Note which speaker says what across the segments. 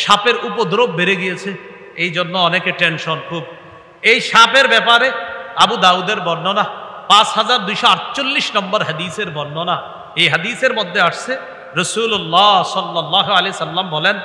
Speaker 1: সাপের উপদ্রব বেড়ে গিয়েছে, এই জন্য অনেকে টেনশন খুব। এই সাপের ব্যাপারে আবু দাউদের বর্ণনা 5248 নম্বর হাদিসের বর্ণনা। এই হাদিসের মধ্যে আসছে রাসূলুল্লাহ সাল্লাল্লাহু আলাইহি সাল্লাম বলেন,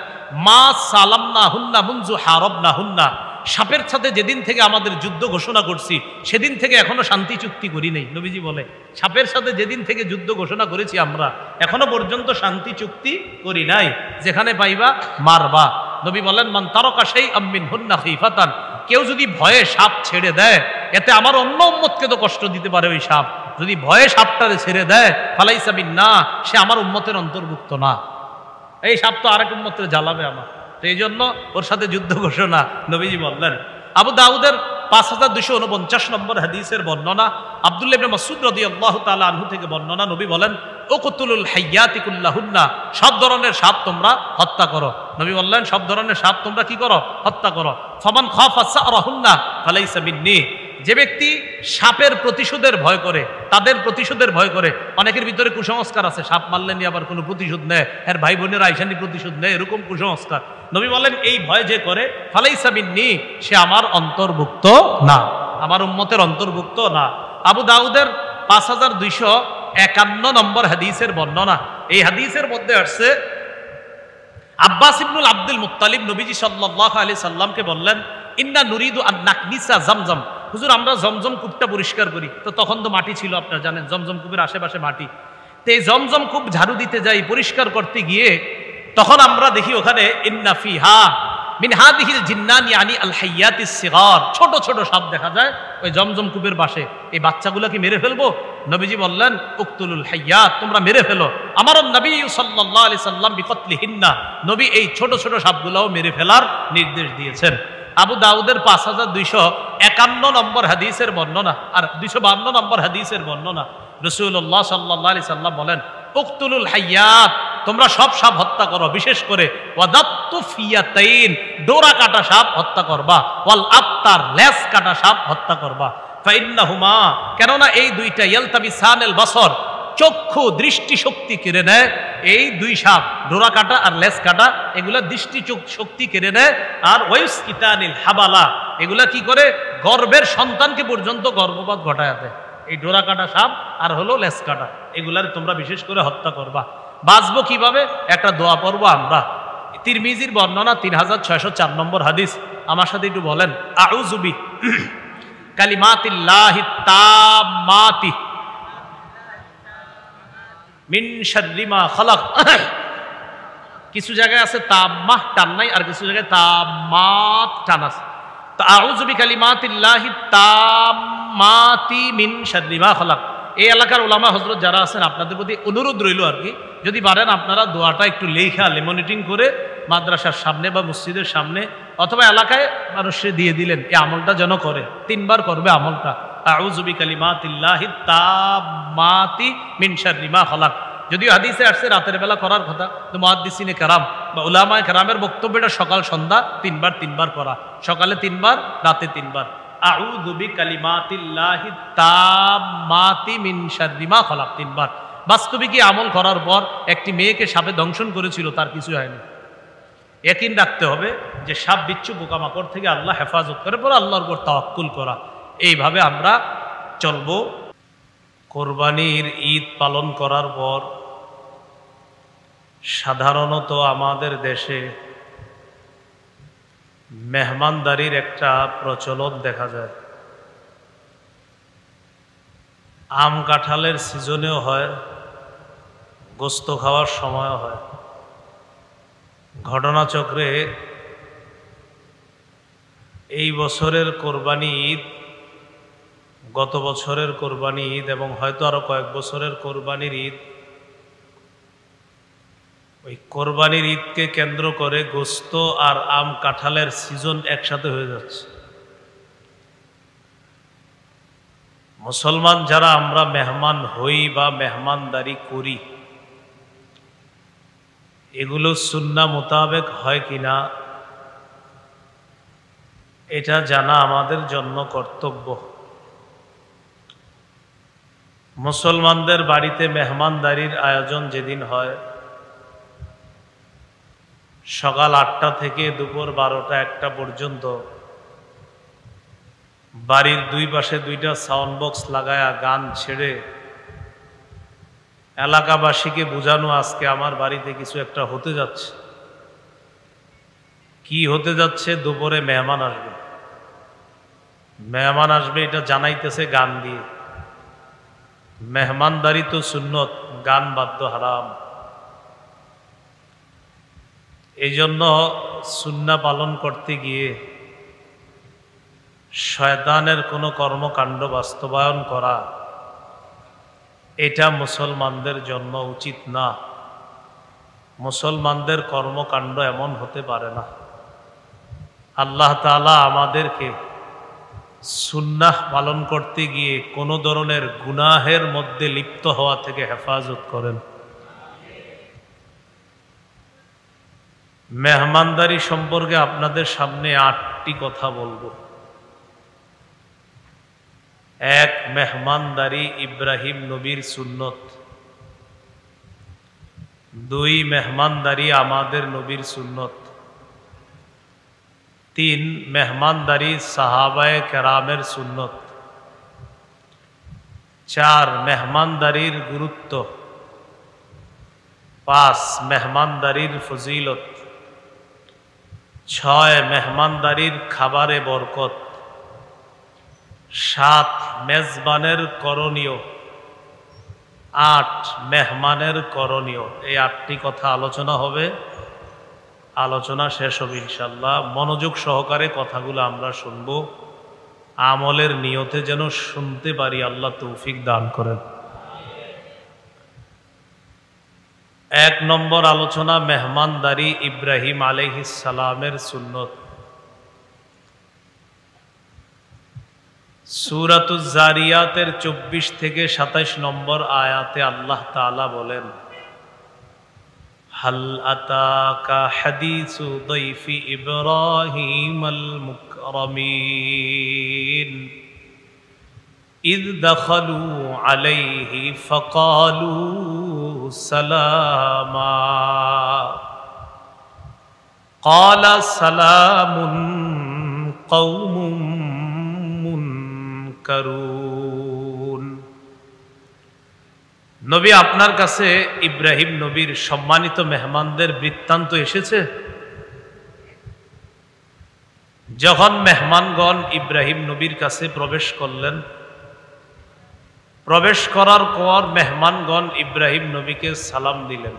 Speaker 1: মা সালামনা হুন্না মুনজু হারাবনা হুন্না, সাপের সাথে যেদিন থেকে আমাদের যুদ্ধ ঘোষণা করছি সেদিন থেকে এখনো শান্তি চুক্তি করি নাই। নবীজি বলে, সাপের সাথে যেদিন থেকে যুদ্ধ ঘোষণা করেছি আমরা এখনো পর্যন্ত শান্তি চুক্তি করি নাই, যেখানে পাইবা মারবা। নবী বলেন, মান তারাকা শাইআম মিনহুন্না খিফাতান, কেউ যদি ভয়ে সাপ ছেড়ে দেয়, এতে আমার অন্য উম্মতকে তো কষ্ট দিতে পারে ওই সাপ, যদি ভয়ে সাপটারে ছেড়ে দেয় ফালাইসা বিন্না, সে আমার উম্মতের অন্তর্ভুক্ত না। এই সাপ তো আরেক উম্মতের জ্বালাবে আমার, তো এই জন্য ওর সাথে যুদ্ধ ঘোষণা নবীজি বললেন। আবু দাউদের 5249 নম্বর হাদিসের বর্ণনা, আব্দুল্লাহ ইবনে মাসউদ রাদিয়াল্লাহু তাআলা আনহু থেকে বর্ণনা, নবী বলেন, উকতুলুল হাইয়াতি কুল্লাহুন্না, সব ধরনের সাপ তোমরা হত্যা করো। নবী বললেন, সব ধরনের সাপ তোমরা কি করো? হত্যা করো। ফামান খাফা সারাহুন্না ফালাইসা মিন্নি, যে ব্যক্তি সাপের প্রতিশোধের ভয় করে, তাদের প্রতিশোধের ভয় করে, অনেকের ভিতরে কুসংস্কার আছে, সাপ মারলে নিয়ে আবার কোনো প্রতিশোধ নেয়, এর ভাই বোনের আইসানি প্রতিশোধ নেয়, এরকম কুসংস্কার। নবী বলেন, এই ভয় যে করে ফালাইসা মিন্নি, সে আমার অন্তর্ভুক্ত না, আমার উম্মতের অন্তর্ভুক্ত না। আবু দাউদের 5251 নম্বর হাদিসের বর্ণনা। এই হাদিসের মধ্যে আসছে, আব্বাস ইবনুল আব্দুল মুত্তালিব নবীজি সাল্লাল্লাহু আলাইহি সাল্লামকে বললেন, ইন্না নুরিদু আন নাকনিসা জামজাম, হুজুর আমরা জমজম কূপটা পরিষ্কার করি। তো তখন তো মাটি ছিল, আপনারা জানেন জমজম কূপের আশেপাশে মাটি। তো এই জমজম কূপ ঝাড়ু দিতে যাই, পরিষ্কার করতে গিয়ে তখন আমরা দেখি ওখানে ইন্না ফিহা মিন হাদিহিল জিন্নান ইয়ানি আল হাইয়াতিস সিগার, ছোট ছোট সাপ দেখা যায় ওই জমজম কূপের পাশে। এই বাচ্চাগুলোকে মেরে ফেলবো? নবীজি বললেন, উকতুলুল হাইয়াত, তোমরা মেরে ফেলো। আমার নবী সাল্লাল্লাহু আলাইহি সাল্লাম বিকতলিহিন্না, নবী এই ছোট ছোট সাপগুলোও মেরে ফেলার নির্দেশ দিয়েছেন। আবু দাউদের 5251 নম্বর হাদিসের বর্ণনা আর 252 নম্বর হাদিসের বর্ণনা, রাসূলুল্লাহ সাল্লাল্লাহু আলাইহি সাল্লাম বলেন, উকতুলুল হাইয়াত, তোমরা সব সাপ হত্যা করো, বিশেষ করে ওয়াদাত্তু ফিয়াতাইন, ডোরা কাটা সাপ হত্যা করবা, ওয়াল আবতার, লেজ কাটা সাপ হত্যা করবা। ফাইন্নাহুমা, কেননা এই দুইটা ইয়ালতাবিসানিল বাসর, চক্ষু দৃষ্টি শক্তি কেড়ে নেয়। এই দুই সাপ, ডোরা কাটা আর লেজ কাটা, এগুলা দৃষ্টি শক্তি কেড়ে নেয়। আর ওয়াইসকিতানিল হাবালা, এগুলা কি করে? গর্ভের সন্তানকে পর্যন্ত গর্ভপাত ঘটায় দেয়। এই ডোরা কাটা সাপ আর হলো লেজ কাটা, এগুলার তোমরা বিশেষ করে হত্যা করবা। বাঁচবো কিভাবে? একটা দোয়া পড়বো আমরা। তিরমিজির বর্ণনা 3604 নম্বর হাদিস, আমার সাথে একটু বলেন, আউযুবি কালিমাতিল্লাহি তাম্মাতি মিন শাররি মা খালাক। কিছু জায়গায় আছে তাম্মাহ টান নাই, আর কিছু জায়গায় তাম্মাত টান আছে। তো আউযু বিকালিমাতিল্লাহি তাম্মাতি মিন শাররি মা খালাক। এই এলাকার উলামা হযরত যারা আছেন, আপনাদের প্রতি অনুরোধ রইল আর কি, যদি পারেন আপনারা দোয়াটা একটু লেখা লেমনিটিং করে মাদ্রাসার সামনে বা মসজিদের সামনে অথবা এলাকায় মানুষে দিয়ে দিলেন, এই আমলটা যেন করে, 3 বার করবে আমলটা, আউযু বিকালিমাতিল্লাহি তাম্মাতি মিন শাররি মা খালাক। যদিও হাদিসে আসছে রাতের বেলা করার কথা, তো মুহাদ্দিসিনে কেরাম বা উলামায়ে কেরামের বক্তব্যটা সকাল সন্ধ্যা 3 বার করা, সকালে 3 বার, রাতে 3 বার। আউযু বিকালিমাতিল্লাহি তাম্মাতি মিন শাররি মা খালাক 3 বার। বাস্তবিকই আমল করার পর একটি মেয়েকে সাপে দংশন করেছিল, তার কিছু হয়নি। ইয়াকিন রাখতে হবে যে সাপ বিচ্ছু পোকামাকড় থেকে আল্লাহ হেফাজত করে, পরে আল্লাহর উপর তাওয়াক্কুল করা। এইভাবে আমরা চলবো। কোরবানির ঈদ পালন করার পর সাধারণত আমাদের দেশে মেহমানদারির একটা প্রচলন দেখা যায়। আম কাঁঠালের সিজনেও হয়, গোস্ত খাওয়ার সময়ও হয়। ঘটনাচক্রে এই বছরের কোরবানি ঈদ, গত বছরের কোরবানি ঈদ এবং হয়তো আরো কয়েক বছরের কোরবানির ঈদ, ওই কোরবানির ঈদকে কেন্দ্র করে গোস্ত আর আম কাঁঠালের সিজন একসাথে হয়ে যাচ্ছে। মুসলমান যারা আমরা মেহমান হই বা মেহমানদারি করি, এগুলো সুন্নাহ মোতাবেক হয় কিনা এটা জানা আমাদের জন্য কর্তব্য। মুসলমানদের বাড়িতে মেহমানদারির আয়োজন যেদিন হয়, সকাল 8টা থেকে দুপুর 12টা 1টা পর্যন্ত বাড়ির দুই পাশে দুইটা সাউন্ড বক্স লাগায়া গান ছেড়ে এলাকাবাসীকে বোঝানো আজকে আমার বাড়িতে কিছু একটা হতে যাচ্ছে। কি হতে যাচ্ছে? দুপুরে মেহমান আসবে, মেহমান আসবে এটা জানাইতেছে গান দিয়ে। মেহমানদারি তো সুন্নত, গান বাদ্য হারাম। এই জন্য সুন্নাহ পালন করতে গিয়ে শয়তানের কোনো কর্মকাণ্ড বাস্তবায়ন করা এটা মুসলমানদের জন্য উচিত না। মুসলমানদের কর্মকাণ্ড এমন হতে পারে না। আল্লাহ তাআলা আমাদেরকে সুন্নাহ পালন করতে গিয়ে কোনো ধরনের গুনাহের মধ্যে লিপ্ত হওয়া থেকে হেফাজত করেন। মেহমানদারি সম্পর্কে আপনাদের সামনে 8টি কথা বলবো। 1, মেহমানদারি ইব্রাহিম নবীর সুন্নত। 2, মেহমানদারি আমাদের নবীর সুন্নত। 3, মেহমানদারি সাহাবায়ে কেরামের সুন্নত। 4, মেহমানদারির গুরুত্ব। 5, মেহমানদারির ফজিলত। 6, মেহমানদারির খাবারে বরকত। 7, মেজবানের করণীয়। 8, মেহমানের করণীয়। এই 8টি কথা আলোচনা হবে। আলোচনা শেষ হবে ইনশাআল্লাহ। মনোযোগ সহকারে কথাগুলো আমরা শুনবো, আমলের নিয়তে যেন শুনতে পারি। আল্লাহ তৌফিক দান করেন। 1 নম্বর আলোচনা, মেহমানদারি ইব্রাহিম আলাইহিস সালামের সুন্নত। সূরাতুজ জারিয়াতের 24 থেকে 27 নম্বর আয়াতে আল্লাহ তাআলা বলেন, হাল আতাকা হাদিসু দাইফি ইব্রাহিমাল মুকরামিন ইয দাখালু আলাইহি ফাকালু সালামা ক্বালা সালামুন কওমুম মুনকারুন। নবী, আপনার কাছে ইব্রাহিম নবীর সম্মানিত মেহমানদের বৃত্তান্ত এসেছে। যখন মেহমানগণ ইব্রাহিম নবীর কাছে প্রবেশ করলেন, প্রবেশ করার পর মেহমানগণ ইব্রাহিম নবীকে সালাম দিলেন।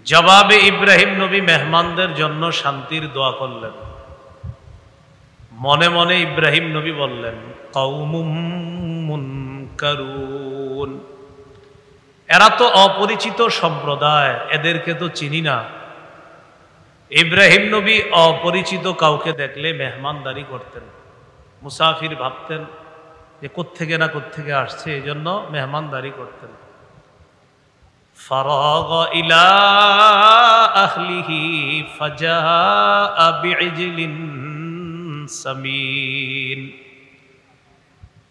Speaker 1: জবাবে ইব্রাহিম নবী মেহমানদের জন্য শান্তির দোয়া করলেন। মনে মনে ইব্রাহিম নবী বললেন, কওমুম মুনকারুন, এরা তো অপরিচিত সম্প্রদায়, এদেরকে তো চিনি না। ইব্রাহিম নবী অপরিচিত কাউকে দেখলে মেহমানদারি করতেন, মুসাফির ভাবতেন যে কোত্থেকে না কোত্থেকে আসছে, এই জন্য মেহমানদারি করতেন। ফারাগ ইলা আহলিহি ফাজাআ বিইজলিন সামিন।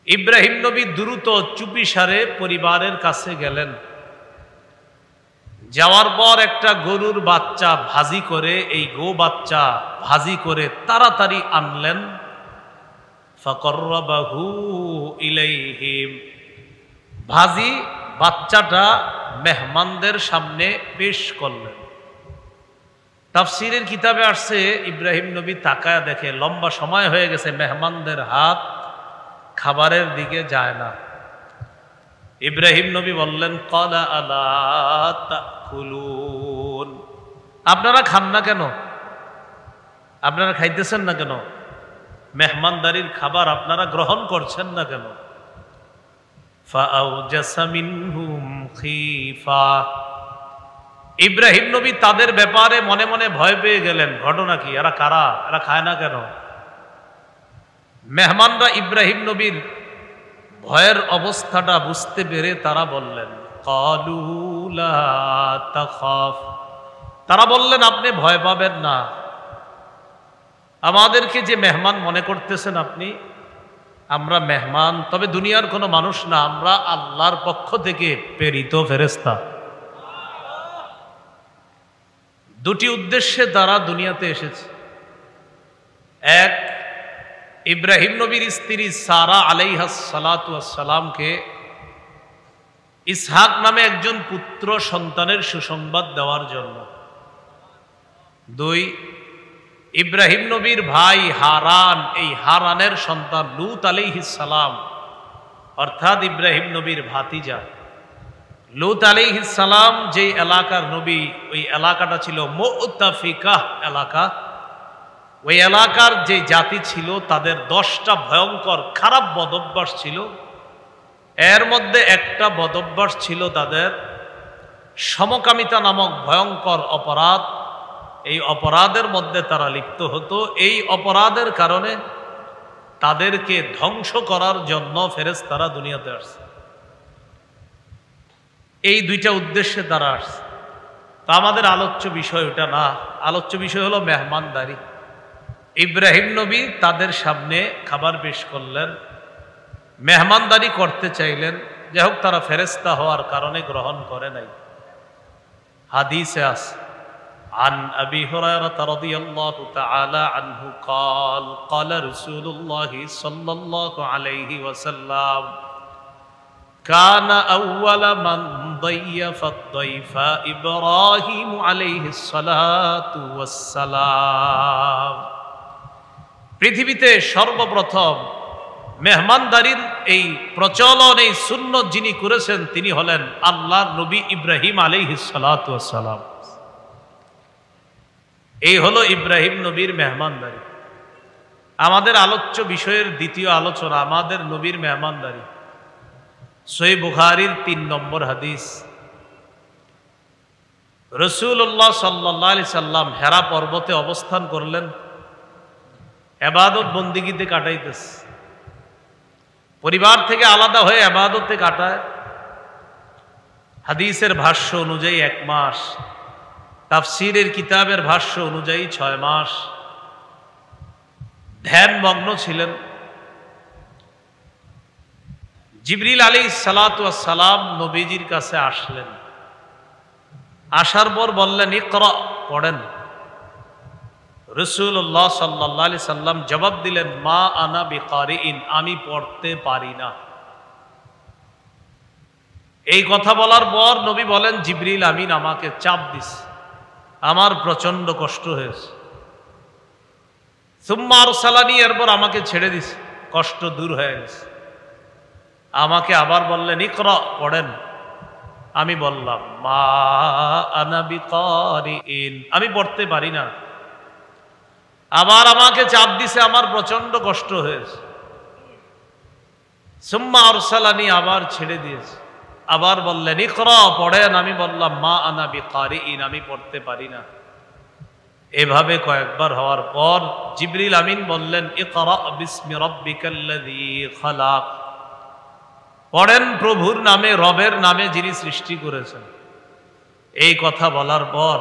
Speaker 1: ইব্রাহিম নবী দ্রুত চুপিসারে পরিবারের কাছে গেলেন। যাওয়ার পর একটা গরুর বাচ্চা ভাজি করে, এই গো বাচ্চা ভাজি করে তাড়াতাড়ি আনলেন। ফাকররাবাহু ইলাইহিম, ভাজি বাচ্চাটা মেহমানদের সামনে পেশ করলেন। তাফসীরের কিতাবে আসছে, ইব্রাহিম নবী তাকায়া দেখে লম্বা সময় হয়ে গেছে, মেহমানদের হাত খাবারের দিকে যায় না। ইব্রাহিম নবী বললেন, ক্বালা আলা তাকুলুন, আপনারা খান না কেন? আপনারা খাইতেছেন না কেন? মেহমানদারির খাবার আপনারা গ্রহণ করছেন না কেন? ফাআওজাসা মিনহুম খীফা, ইব্রাহিম নবী তাদের ব্যাপারে মনে মনে ভয় পেয়ে গেলেন। ঘটনা কি? এরা কারা? এরা খায় না কেন? মেহমানরা ইব্রাহিম নবীর ভয়ের অবস্থাটা বুঝতে পেরে তারা বললেন, ক্বালু লা তাখাফ, তারা বললেন আপনি ভয় পাবেন না। আমাদেরকে যে মেহমান মনে করতেছেন আপনি, আমরা মেহমান, তবে দুনিয়ার কোনো মানুষ না, আমরা আল্লাহর পক্ষ থেকে প্রেরিত ফেরেশতা। দুটি উদ্দেশ্যে তারা দুনিয়াতে এসেছে। এক, ইব্রাহিম নবীর স্ত্রী সারা আলাইহাস সালাতু ওয়াস সালামকে ইসহাক নামে একজন পুত্র সন্তানের সুসংবাদ দেওয়ার জন্য। দুই, ইব্রাহিম নবীর ভাই হারান, এই হারানের সন্তান লূত আলাইহিস সালাম, অর্থাৎ ইব্রাহিম নবীর ভাতিজা লূত আলাইহিস সালাম যে এলাকার নবী, ওই এলাকাটা ছিল মুতাফিকাহ এলাকা। ওই এলাকার যে জাতি ছিল তাদের 10টা ভয়ঙ্কর খারাপ বদভ্যাস ছিল। এর মধ্যে একটা বদভ্যাস ছিল তাদের সমকামিতা নামক ভয়ঙ্কর অপরাধ। এই অপরাধের মধ্যে তারা লিপ্ত হতো। এই অপরাধের কারণে তাদেরকে ধ্বংস করার জন্য ফেরেশতারা দুনিয়াতে আসছে। এই দুইটা উদ্দেশ্যে তারা আসছে। তা আমাদের আলোচ্য বিষয় ওটা না, আলোচ্য বিষয় হলো মেহমানদারি। ইব্রাহিম নবী তাদের সামনে খাবার পেশ করলেন, মেহমানদারি করতে চাইলেন। যাই হোক, তারা ফেরেশতা হওয়ার কারণে গ্রহণ করে নাই। হাদিসে আছে عن أبي هريرة رضي الله تعالى عنه قال قال رسول الله صلى الله عليه وسلم كان أول من ضيف الضيف إبراهيم عليه الصلاة والسلام। পৃথিবীতে সর্বপ্রথম মেহমানদারির এই প্রচলন, এই সুন্নত যিনি করেছেন তিনি হলেন আল্লাহর নবী ইব্রাহিম আলাইহিস সালাতু ওয়াস সালাম। এই হলো ইব্রাহিম নবীর মেহমানদারি। আমাদের আলোচ্য বিষয়ের দ্বিতীয় আলোচনা আমাদের নবীর মেহমানদারি। সহিহ বুখারীর 3 নম্বর হাদিস। রাসূলুল্লাহ সাল্লাল্লাহু আলাইহি সাল্লাম হেরা পর্বতে অবস্থান করলেন, ইবাদত বন্দেগীতে কাটাইতেছে। পরিবার থেকে আলাদা হয়ে ইবাদতে কাটায়। হাদিসের ভাষ্য অনুযায়ী 1 মাস, তাফসীরের কিতাবের ভাষ্য অনুযায়ী 6 মাস ধ্যানমগ্ন ছিলেন। জিবরিল আলাইহিস সালাতু ওয়াস সালাম নবীজির কাছে আসলেন। আসার পর বললেন, ইকরা, পড়েন। রাসূলুল্লাহ সাল্লাল্লাহু আলাইহি সাল্লাম জবাব দিলেন, মা আনা বিকারিইন, আমি পড়তে পারি না। এই কথা বলার পর নবী বলেন, জিবরিল আমিন আমাকে চাপ দিছে, আমার প্রচন্ড কষ্ট হয়েছে। সুম্মা আরসালানি, এরপর আমাকে ছেড়ে দিছে, কষ্ট দূর হয়ে গেছে। আমাকে আবার বললেন, ইকরা, পড়েন। আমি বললাম, মা আনা বিকারিইন, আমি পড়তে পারি না। আবার আমাকে চাপ দিছে, আমার প্রচন্ড কষ্ট হয়েছে। সুম্মা আরসালানি, আবার ছেড়ে দিয়েছে। আবার বললেন, ইকরা, পড়েন। আমি বললাম, মা আনা বিকারিইন, আমি পড়তে পারি না। এভাবে কয়েকবার হওয়ার পর জিবরিল আমিন বললেন, ইকরা বিসমি রাব্বিকাল্লাযী খালাক, পড়েন প্রভুর নামে, রবের নামে যিনি সৃষ্টি করেছেন। এই কথা বলার পর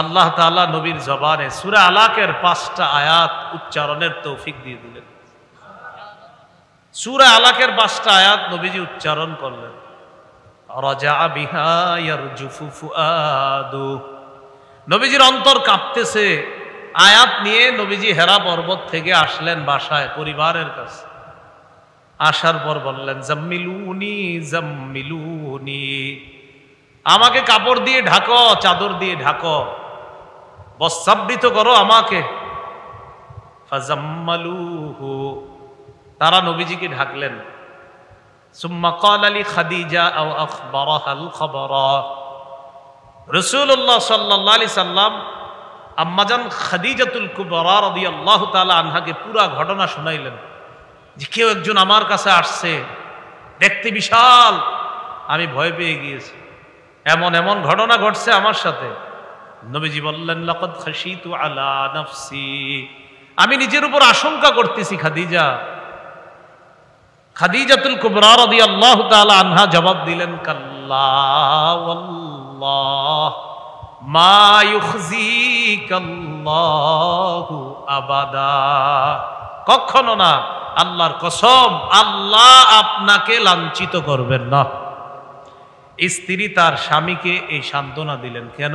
Speaker 1: আল্লাহ তাআলা নবীর জবানে সূরা আলাকের 5টা আয়াত উচ্চারণের তৌফিক দিয়ে দিলেন। সূরা আলাকের 5টা আয়াত নবীজি উচ্চারণ করলেন। রাজা বিহা ইয়ারজুফু ফুআদু, নবীজির অন্তর কাঁপতেছে। আয়াত নিয়ে নবীজি হেরা পর্বত থেকে আসলেন বাসায়, পরিবারের কাছে। আসার পর বললেন, জাম্মিলুনি জাম্মিলুনি, আমাকে কাপড় দিয়ে ঢাকো, চাদর দিয়ে ঢাকো, বস্ত্রাবৃত করো আমাকে। ফাজাম্মালুহু, তারা নবীজিকে ঢাকলেন। সুম্মা ক্বালা লি খাদিজা আও আখবারাহাল খবরা, রাসূলুল্লাহ সাল্লাল্লাহু আলাইহি সাল্লাম আম্মাজান খাদিজাতুল কুবরা রাদিয়াল্লাহু তাআলা আনহাকে পুরা ঘটনা শোনাইলেন যে কেউ একজন আমার কাছে আসছে, দেখতে বিশাল, আমি ভয় পেয়ে গিয়েছি, এমন এমন ঘটনা ঘটছে আমার সাথে। নবীজি বললেন, লাকাদ খাশিতু আলা নাফসি, আমি নিজের উপর আশঙ্কা করতেছি খাদিজা। খাদিজাতুল কুবরা রাদিয়াল্লাহু তাআলা আনহা জবাব দিলেন, কাল্লা ওয়াল্লাহ মা ইউখজিকাল্লাহু আবাদা, কখনো না, আল্লাহর কসম, আল্লাহ আপনাকে লাঞ্ছিত করবেন না। স্ত্রী তার স্বামীকে এই সান্ত্বনা দিলেন। কেন?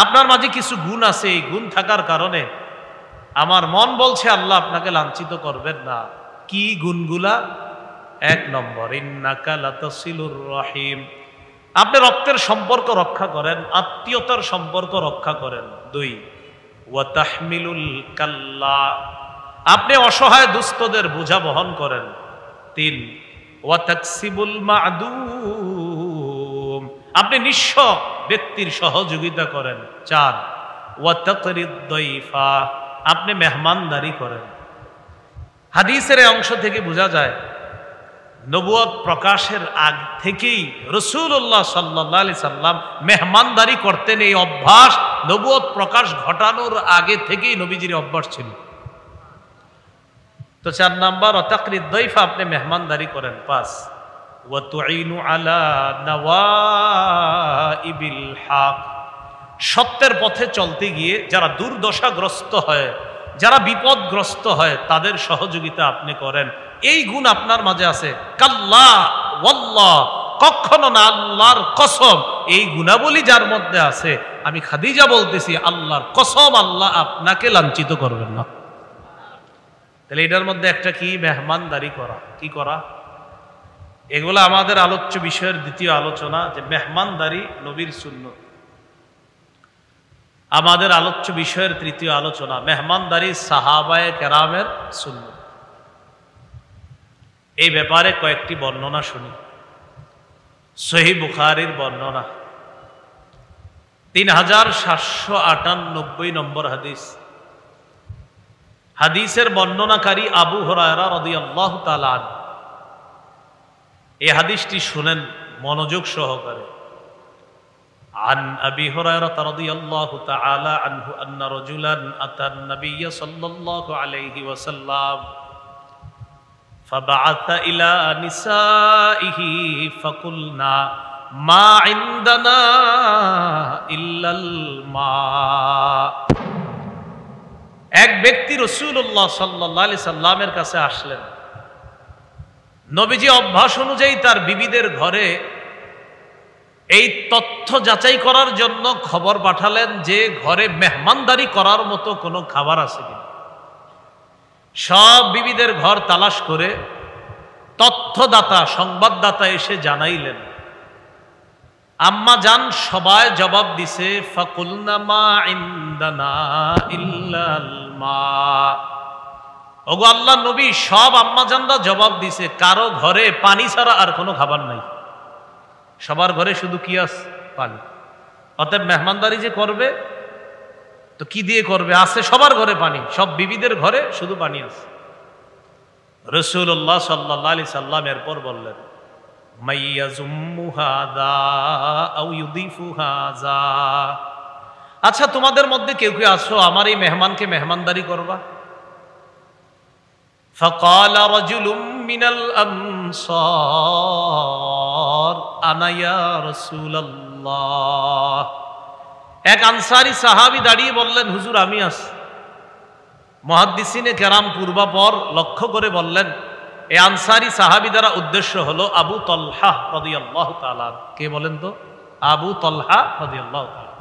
Speaker 1: আপনার মাঝে কিছু গুণ আছে, এই গুণ থাকার কারণে আমার মন বলছে আল্লাহ আপনাকে লাঞ্ছিত করবেন না। কি গুণগুলা? 1 নম্বর, ইন্নাকা লাতাসিলুর রহিম, আপনি রক্তের সম্পর্ক রক্ষা করেন, আত্মীয়তার সম্পর্ক রক্ষা করেন। 2, ওয়া তাহমিলুল কাল্লা, আপনি অসহায় দুস্থদের বোঝা বহন করেন। 3, ওয়া তাকসিবুল মা'দুম, আপনি নিঃস্ব ব্যক্তির সহযোগিতা করেন। 4, ওয়া তাকরিদ দাইফা, আপনি মেহমানদারি করেন। হাদিসের এই অংশ থেকে বোঝা যায় নবুয়ত প্রকাশের আগ থেকেই রাসূলুল্লাহ সাল্লাল্লাহু আলাইহি সাল্লাম মেহমানদারি করতেন। এই অভ্যাস নবুয়ত প্রকাশ ঘটানোর আগে থেকেই নবীজির অভ্যাস ছিল। তো 4 নাম্বার, তাকরিদ দাইফা, আপনি মেহমানদারি করেন। 5, ওয়া তুঈনু আলা নওয়াইবিল হক, সত্যের পথে চলতে গিয়ে যারা দুর্দশাগ্রস্ত হয়, যারা বিপদগ্রস্ত হয়, তাদের সহযোগিতা আপনি করেন। এই গুণ আপনার মাঝে আছে। কাল্লা ওয়াল্লাহ, কখনো না, আল্লাহর কসম, এই গুণাবলী যার মধ্যে আছে, আমি খাদিজা বলতেছি আল্লাহর কসম, আল্লাহ আপনাকে লাঞ্ছিত করবেন না। তাহলে এটার মধ্যে একটা কি? মেহমানদারি করা। কি করা? এগুলো আমাদের আলোচ্য বিষয়ের দ্বিতীয় আলোচনা, যে মেহমানদারি নবীর সুন্নত। আমাদের আলোচ্য বিষয়ের তৃতীয় আলোচনা, মেহমানদারি সাহাবায়ে কেরামের সুন্নত। এই ব্যাপারে কয়েকটি বর্ণনা শুনি। সহিহ বুখারীর বর্ণনা, 3798 নম্বর হাদিস। হাদিসের বর্ণনাকারী আবু হুরায়রা রাদিয়াল্লাহু তাআলা আনহু। এই হাদিসটি শুনেন মনোযোগ সহকারে। عن أبي هريرة رضي الله تعالى عنه أن رجلا أتى النبي صلى الله عليه وسلم فبعث إلى نسائه فقلنا ما عندنا إلا الماء। এক ব্যক্তি রাসূলুল্লাহ সাল্লাল্লাহু আলাইহি সাল্লামের কাছে আসলেন। নবীজি অভ্যাস অনুযায়ী তার বিবিদের ঘরে এই তথ্য যাচাই করার জন্য খবর পাঠালেন যে ঘরে মেহমানদারি করার মতো কোনো খাবার আছে কিনা। সব বিবিদের ঘর তালাশ করে তথ্যদাতা, সংবাদদাতা এসে জানাইলেন। আম্মা জান সবাই জবাব দিছে, ফাকুলনা মা ইনদানা ইল্লাল মা। ওগো আল্লাহ নবী, সব আম্মা জানরা জবাব দিছে কারো ঘরে পানি ছাড়া আর কোনো খাবার নাই। সবার ঘরে শুধু কি আছে? পানি। অতএব মেহমানদারি যে করবে তো কি দিয়ে করবে? আছে সবার ঘরে পানি, সব বিবিদের ঘরে শুধু পানি আছে। রাসূলুল্লাহ সাল্লাল্লাহু আলাইহি সাল্লাম এরপর বললেন, মাইয়াজুম্মু হাযা আও ইউদিফু হাযা, আচ্ছা তোমাদের মধ্যে কেউ কেউ আছো আমার এই মেহমানকে মেহমানদারি করবা? فقال رجل من الأنصار أنا يا رسول الله। এক আনসারী সাহাবী দাঁড়িয়ে বললেন, হুজুর আমি আছি। মুহাদ্দিসিনে কেরাম পূর্বাপর লক্ষ্য করে বললেন, এই আনসারী সাহাবী দ্বারা উদ্দেশ্য হলো আবু তলহা রাদিয়াল্লাহু তাআলা। কে বলেন তো? আবু তলহা রাদিয়াল্লাহু তাআলা।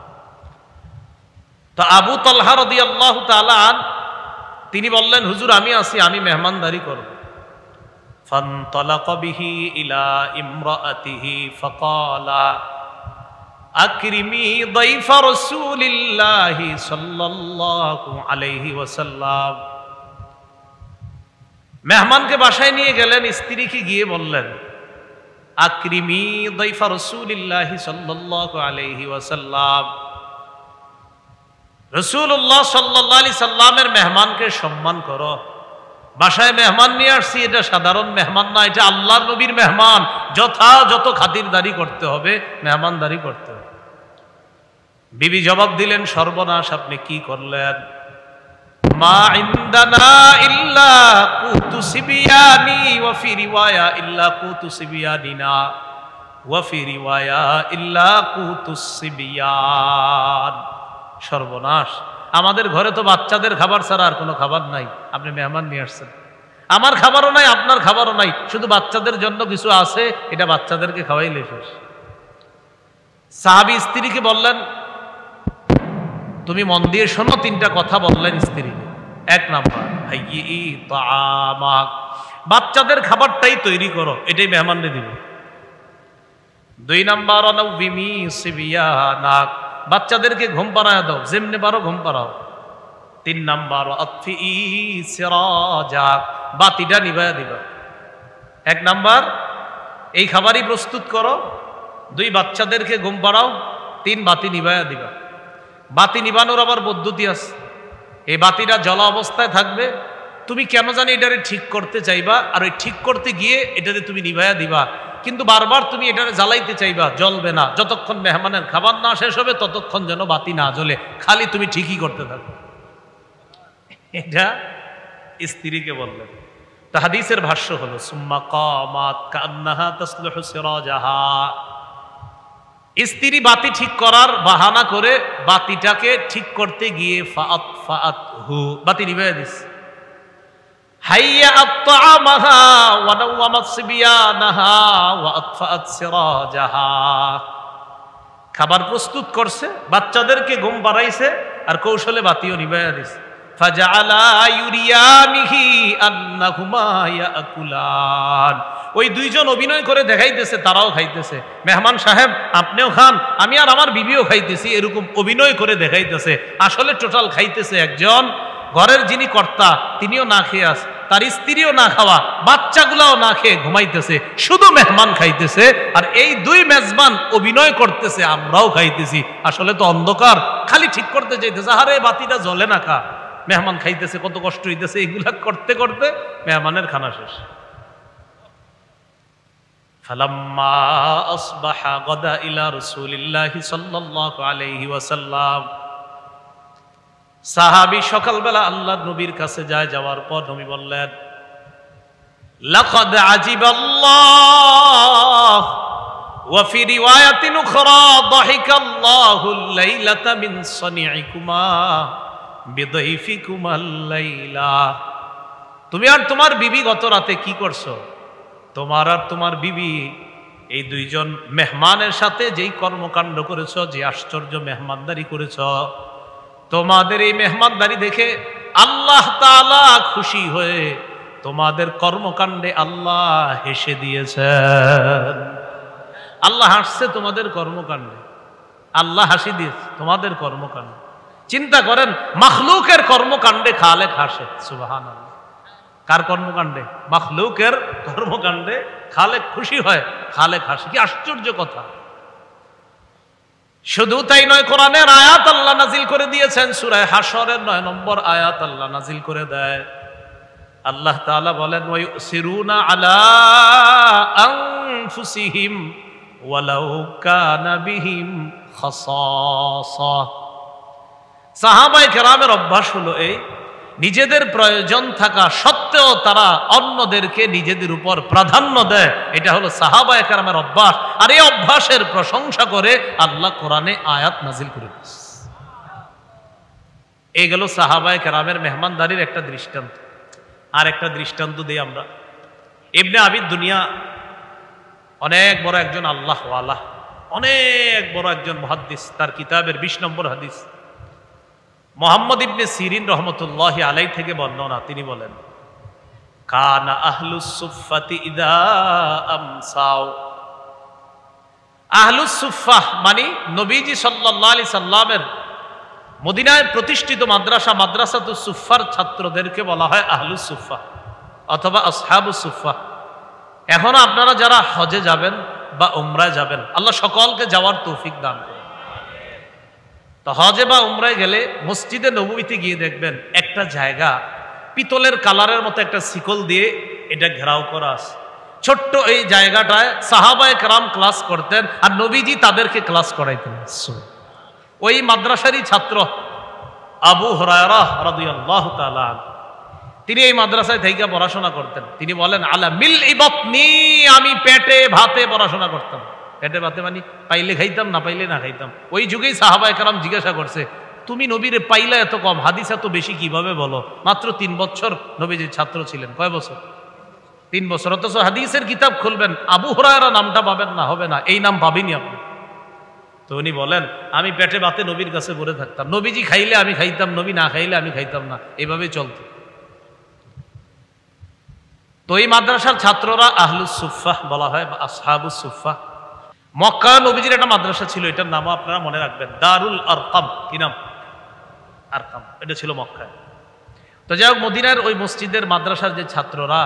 Speaker 1: তো আবু তলহা রাদিয়াল্লাহু তাআলা তিনি বললেন, হুজুর আমি আছি, আমি মেহমানদারি করব। ফানতালাকা বিহি ইলা ইমরাআতিহি ফাকালা আকরিমি দাইফা রাসূলিল্লাহি সাল্লাল্লাহু আলাইহি ওয়াসাল্লাম। মেহমানকে বাসায় নিয়ে গেলেন, স্ত্রীকে গিয়ে বললেন, আকরিমি দাইফা রাসূলিল্লাহি সাল্লাল্লাহু আলাইহি ওয়াসাল্লাম, রাসূলুল্লাহ সাল্লাল্লাহু আলাইহি সাল্লামের মেহমানকে সম্মান করো। বাসায় মেহমান নিয়ে আসছি, এটা সাধারণ মেহমান না, এটা আল্লাহর নবীর মেহমান। যথাযথ খাতিরদারি করতে হবে, মেহমানদারি করতে হবে। বিবি জবাব দিলেন, সর্বনাশ, আপনি কি করলেন? মা ইনদানা ইল্লা কুতু সিবিয়ানি ওয়া ফি রিওয়ায়া ইল্লা কুতু সিবিয়ানিনা ওয়া ফি রিওয়ায়া ইল্লা কুতু সিবিয়ান। সর্বনাশ, আমাদের ঘরে তো বাচ্চাদের খাবার ছাড়া আর কোনো খাবার নাই। আপনি মেহমান নিয়ে আসছেন, আমার খাবারও নাই, আপনার খাবারও নাই, শুধু বাচ্চাদের জন্য কিছু আছে, এটা বাচ্চাদেরকে খাওয়াইলে শেষ। সাহাবী স্ত্রীকে বললেন, তুমি মন দিয়ে শোনো, তিনটা কথা বললেন স্ত্রী। এক নাম্বার, বাচ্চাদের খাবারটাই তৈরি করো, এটাই মেহমানরে দিবে। দুই নাম্বার, বাচ্চাদেরকে ঘুম পাড়ায় দাও, যেমনি পারো ঘুম পাড়াও। তিন নাম্বার, বাতিটা নিভায়া দিবা। এক নাম্বার, এই খাবারই প্রস্তুত করো। দুই, বাচ্চাদেরকে ঘুম পাড়াও। তিন, বাতি নিভায়া দিবা। বাতি নিবানোর আবার পদ্ধতি আছে। এই বাতিটা জ্বলা অবস্থায় থাকবে, তুমি কেন জানি এটারে ঠিক করতে চাইবা, আর ওই ঠিক করতে গিয়ে এটারে তুমি নিভায়া দিবা, কিন্তু বারবার তুমি এটারে জ্বালাইতে চাইবা, জ্বলবে না। যতক্ষণ মেহমানের খাবার না শেষ হবে ততক্ষণ যেন বাতি না জ্বলে, খালি তুমি ঠিকই করতে থাকো। এটা স্ত্রীকে বললেন। তা হাদিসের ভাষ্য হলো, সুম্মা কামাত কান্নাহা তাসলুহু সিরাজাহা। স্ত্রী বাতি ঠিক করার বাহানা করে বাতিটাকে ঠিক করতে গিয়ে বাতি নিভাইয়া দিস। হাইয়া আত্তামাহা ওয়া নাওয়ামাত সিবিয়ানাহা ওয়া আতফাআত সিরাজাহা। খাবার প্রস্তুত করছে, বাচ্চাদেরকে ঘুম পাড়াইছে, আর কৌশলে বাতিও নিভাইয়া দিছে। ফাজআলা ইউরিয়ানিহি আন্নাহুমা ইয়াকুলান। ওই দুইজন অভিনয় করে দেখাইতেছে তারাও খাইতেছে। মেহমান সাহেব আপনিও খান, আমি আর আমার বিবিও খাইতেছি, এরকম অভিনয় করে দেখাইতেছে। আসলে টোটাল খাইতেছে একজন, ঘরের যিনি কর্তা তিনিও না খেয়ে আস, তার স্ত্রীও না খাওয়া, বাচ্চাগুলাও না খেয়ে ঘুমাইতেছে, শুধু মেহমান খাইতেছে। আর এই দুই মেজবান অভিনয় করতেছে আমরাও খাইতেছি। আসলে তো অন্ধকার, খালি ঠিক করতে চাইতেছে, আরে বাতিটা জ্বলে না, খা, মেহমান খাইতেছে, কত কষ্ট হইতেছে। এগুলা করতে করতে মেহমানের খানা শেষ। ফালাম্মা আসবাহা গাদা ইলা রাসূলিল্লাহি সাল্লাল্লাহু আলাইহি ওয়াসাল্লাম। সাহাবী সকালবেলা আল্লাহর নবীর কাছে যায়, যাওয়ার পর নবী বললেন, লাকাদ আজিবাল্লাহ ওয়া ফি রিওয়ায়াতিন উখরা দাহিকাল্লাহুল লাইলাতা মিন সানিইকুমা বিদাইফিকুমাল লাইলা। তুমি আর তোমার বিবি গত রাতে কি করছো? তোমার আর তোমার বিবি এই দুইজন মেহমানের সাথে যেই কর্মকাণ্ড করেছ, যে আশ্চর্য মেহমানদারি করেছ, তোমাদের এই মেহমানদারি দেখে আল্লাহ তাআলা খুশি হয়ে তোমাদের কর্মকাণ্ডে আল্লাহ হেসে দিয়েছেন। আল্লাহ হাসছে তোমাদের কর্মকাণ্ডে, আল্লাহ হাসি দিয়েছে তোমাদের কর্মকাণ্ডে। চিন্তা করেন, মাখলুকের কর্মকাণ্ডে খালেক হাসে। সুবহানাল্লাহ। কার কর্মকাণ্ডে? মাখলুকের কর্মকাণ্ডে খালেক খুশি হয়, খালেক হাসে। কি আশ্চর্য কথা! শুধু তাই নয়, কোরআনের আয়াত আল্লাহ নাজিল করে দিয়েছেন। সূরা হাশরের 9 নম্বর আয়াত আল্লাহ নাজিল করে দেয়। আল্লাহ তাআলা বলেন, ওয়া ইউসিরুনা আলা আনফুসিহিম ওয়ালাউ কানা বিহিম খাসাসা। সাহাবায়ে কেরামের অভ্যাস হলো এই, নিজেদের প্রয়োজন থাকা সত্ত্বেও তারা অন্যদেরকে নিজেদের উপর প্রাধান্য দেয়। এটা হলো সাহাবায়ে কেরামের অভ্যাস। আর এই অভ্যাসের প্রশংসা করে আল্লাহ কোরআনে আয়াত নাজিল করে দিয়েছে। এই গেল সাহাবায়ে কেরামের মেহমানদারির একটা দৃষ্টান্ত। আর একটা দৃষ্টান্ত দিই আমরা। ইবনে আবিদ দুনিয়া অনেক বড় একজন আল্লাহওয়ালা, অনেক বড় একজন মুহাদ্দিস। তার কিতাবের 20 নম্বর হাদিস মুহাম্মদ ইবনে সিরিন রহমতুল্লাহি আলাইহি থেকে বর্ণনা। তিনি বলেন, কানা আহলুস সুফফাতি ইদা আমসাও। আহলুস সুফফাহ মানে নবীজি সাল্লাল্লাহু আলাইহি সাল্লামের মদিনায় প্রতিষ্ঠিত মাদ্রাসা, মাদ্রাসাতুস সুফফার ছাত্রদেরকে বলা হয় আহলুস সুফফাহ অথবা আসহাবুস সুফফাহ। এখনো আপনারা যারা হজে যাবেন বা উমরায় যাবেন, আল্লাহ সকলকে যাওয়ার তৌফিক দান করুন। তো হজে বা উমরায় গেলে মসজিদে নববীতে গিয়ে দেখবেন একটা জায়গা পিতলের কালারের মতো একটা শিকল দিয়ে এটা ঘেরাও করা আছে। ছোট্ট এই জায়গাটায় সাহাবায়ে কেরাম ক্লাস করতেন, আর নবীজি তাদেরকে ক্লাস করাইতেন। ওই মাদ্রাসারই ছাত্র আবু হুরায়রা রাদিয়াল্লাহু তাআলা, তিনি এই মাদ্রাসায় থেকে পড়াশোনা করতেন। তিনি বলেন, আলা মিল ইবাতনি, আমি পেটে ভাতে পড়াশোনা করতাম। পেটে ভাতে মানে পাইলে খাইতাম, না পাইলে না খাইতাম। ওই যুগেই সাহাবায়ে কেরাম জিজ্ঞাসা করছে, তুমি নবীরে পাইলা এত কম, হাদিস এত বেশি কিভাবে বলো? মাত্র 3 বছর নবীজির ছাত্র ছিলেন। কয় বছর? 3 বছর। অথচ হাদিসের কিতাব খুলবেন, আবু হুরায়রা নামটা পাবেন না, হবে না, এই নাম পাবেনই আপনি। তো উনি বলেন, আমি পেটে ভাতে নবীর কাছে পড়ে থাকতাম, নবীজি খাইলে আমি খাইতাম, নবী না খাইলে আমি খাইতাম না, এইভাবেই চলত। তো এই মাদ্রাসার ছাত্ররা আহলুস সুফফাহ বলা হয়, বা আসহাবুস সুফফাহ। মক্কা নবীজির একটা মাদ্রাসা ছিল, এটার নামও আপনারা মনে রাখবেন, দারুল আরকাম। কি নাম? আরকাম। এটা ছিল মক্কায়। তো যাই হোক, মদিনার ওই মসজিদের মাদ্রাসার যে ছাত্ররা,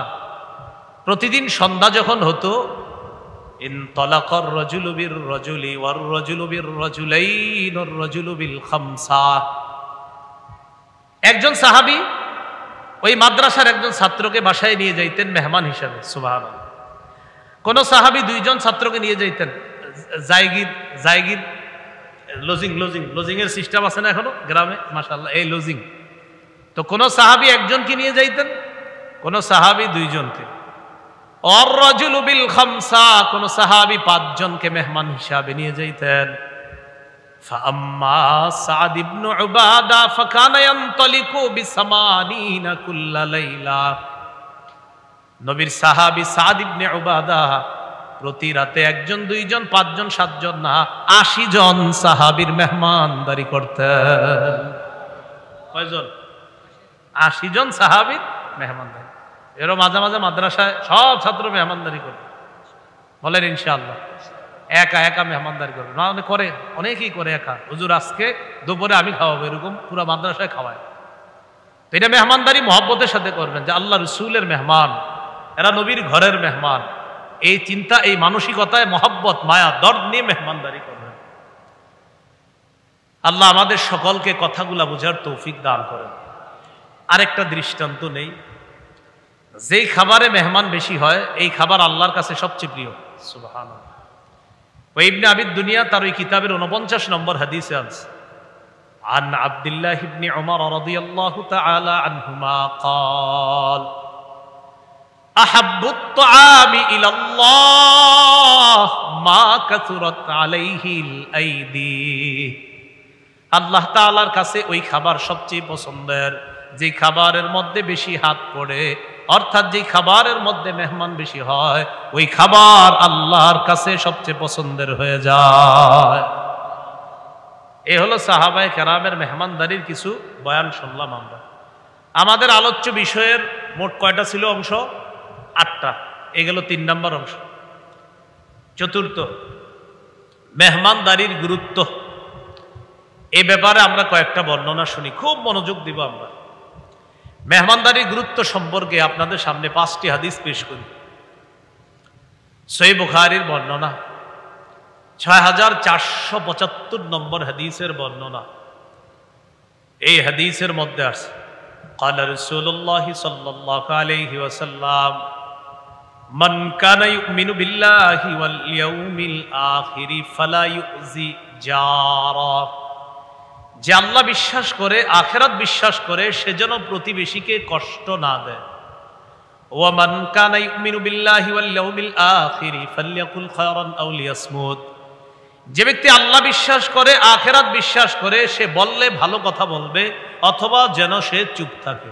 Speaker 1: প্রতিদিন সন্ধ্যা যখন হতো, ইনতালাকার রাজুলু বির রাজুলি ওয়ার রাজুলু বির রাজুলাইন ওয়ার রাজুলু বিল খামসা। একজন সাহাবী ওই মাদ্রাসার একজন ছাত্রকে বাসায় নিয়ে যাইতেন মেহমান হিসাবে। সুবহানাল্লাহ। কোন সাহাবী দুইজন ছাত্রকে নিয়ে যাইতেন, জায়গির লজিং এর সিস্টেম আছে না এখনো গ্রামে, মাশাআল্লাহ, এই লজিং। তো কোন সাহাবী একজনকে নিয়ে যাইতেন, কোন সাহাবী দুইজনকে। আর রাজুলু বিল খামসা, কোন সাহাবী পাঁচজনকে মেহমান হিসাবে নিয়ে যাইতেন। ফাআম্মা সাদ ইবনে উবাদা ফাকানা ইয়ানতালিকু বিসামানিনা কুল্লা লাইলা। নবীর সাহাবী সাদ ইবনে উবাদা প্রতি রাতে একজন, দুইজন, পাঁচজন, সাতজন না, ৮০ জন সাহাবীর মেহমানদারি করতেন। কয়জন? ৮০ জন সাহাবীর মেহমানদারি। এরও মাঝে মাঝে মাদ্রাসায় সব ছাত্র মেহমানদারি করবে, বলেন ইনশাআল্লাহ। একা একা মেহমানদারি করবে না, করে, অনেকেই করে একা। হুজুর আজকে দুপুরে আমি খাওয়াবো, এরকম পুরো মাদ্রাসায় খাওয়ায়। তো এটা মেহমানদারি মহব্বতের সাথে করবেন, যে আল্লাহ রসুলের মেহমান, এরা নবীর ঘরের মেহমান। এই চিন্তা, এই মানসিকতায় মহব্বত, মায়া, দর্দ নিয়ে মেহমানদারি করবেন। আল্লাহ আমাদের সকলকে কথাগুলা বোঝার তৌফিক দান করেন। আরেকটা দৃষ্টান্ত নেই, যেই খাবারে মেহমান বেশি হয়, এই খাবার আল্লাহর কাছে সবচেয়ে প্রিয়। সুবহানাল্লাহ। ইবনে আবিদ দুনিয়া তার ওই কিতাবের 49 নম্বর হাদিসে আছে, আন আব্দুল্লাহ ইবনে উমর রাদিয়াল্লাহু তাআলা আনহুমা قال আহাব্বুত তুআমি ইলাল্লাহ মা কাসুরাত আলাইহিল আইদি। আল্লাহ তাআলার কাছে ওই খাবার সবচেয়ে পছন্দের, যে খাবারের মধ্যে বেশি হাত পড়ে, অর্থাৎ যে খাবারের মধ্যে মেহমান বেশি হয়, ওই খাবার আল্লাহর কাছে সবচেয়ে পছন্দের হয়ে যায়। এ হলো সাহাবায়ে কেরামের মেহমানদারির কিছু বয়ান শুনলাম আমরা। আমাদের আলোচ্য বিষয়ের মোট কয়টা ছিল অংশ? 8টা। এ গেল 3 নম্বর অংশ। চতুর্থ, মেহমানদারির গুরুত্ব। এ ব্যাপারে আমরা কয়েকটা বর্ণনা শুনি, খুব মনোযোগ দিব আমরা। মেহমানদারির গুরুত্ব সম্পর্কে আপনাদের সামনে 5টি হাদিস পেশ করি। সহিহ বুখারীর বর্ণনা, 6475 নম্বর হাদিসের বর্ণনা। এই হাদিসের মধ্যে আছে, قال رسول الله صلى الله عليه وسلم من كان يؤمن بالله واليوم الآخر فلا يؤذي جاره। যে আল্লাহ বিশ্বাস করে, আখিরাত বিশ্বাস করে, সে যেন প্রতিবেশীকে কষ্ট না দেয়। ওয়া মান কানা ইউমিনু বিল্লাহি ওয়াল ইয়াউমিল আখির ফালইয়াকুল খায়রান আও লিয়াসমুত। যে ব্যক্তি আল্লাহ বিশ্বাস করে, আখিরাত বিশ্বাস করে, সে বললে ভালো কথা বলবে, অথবা যেন সে চুপ থাকে।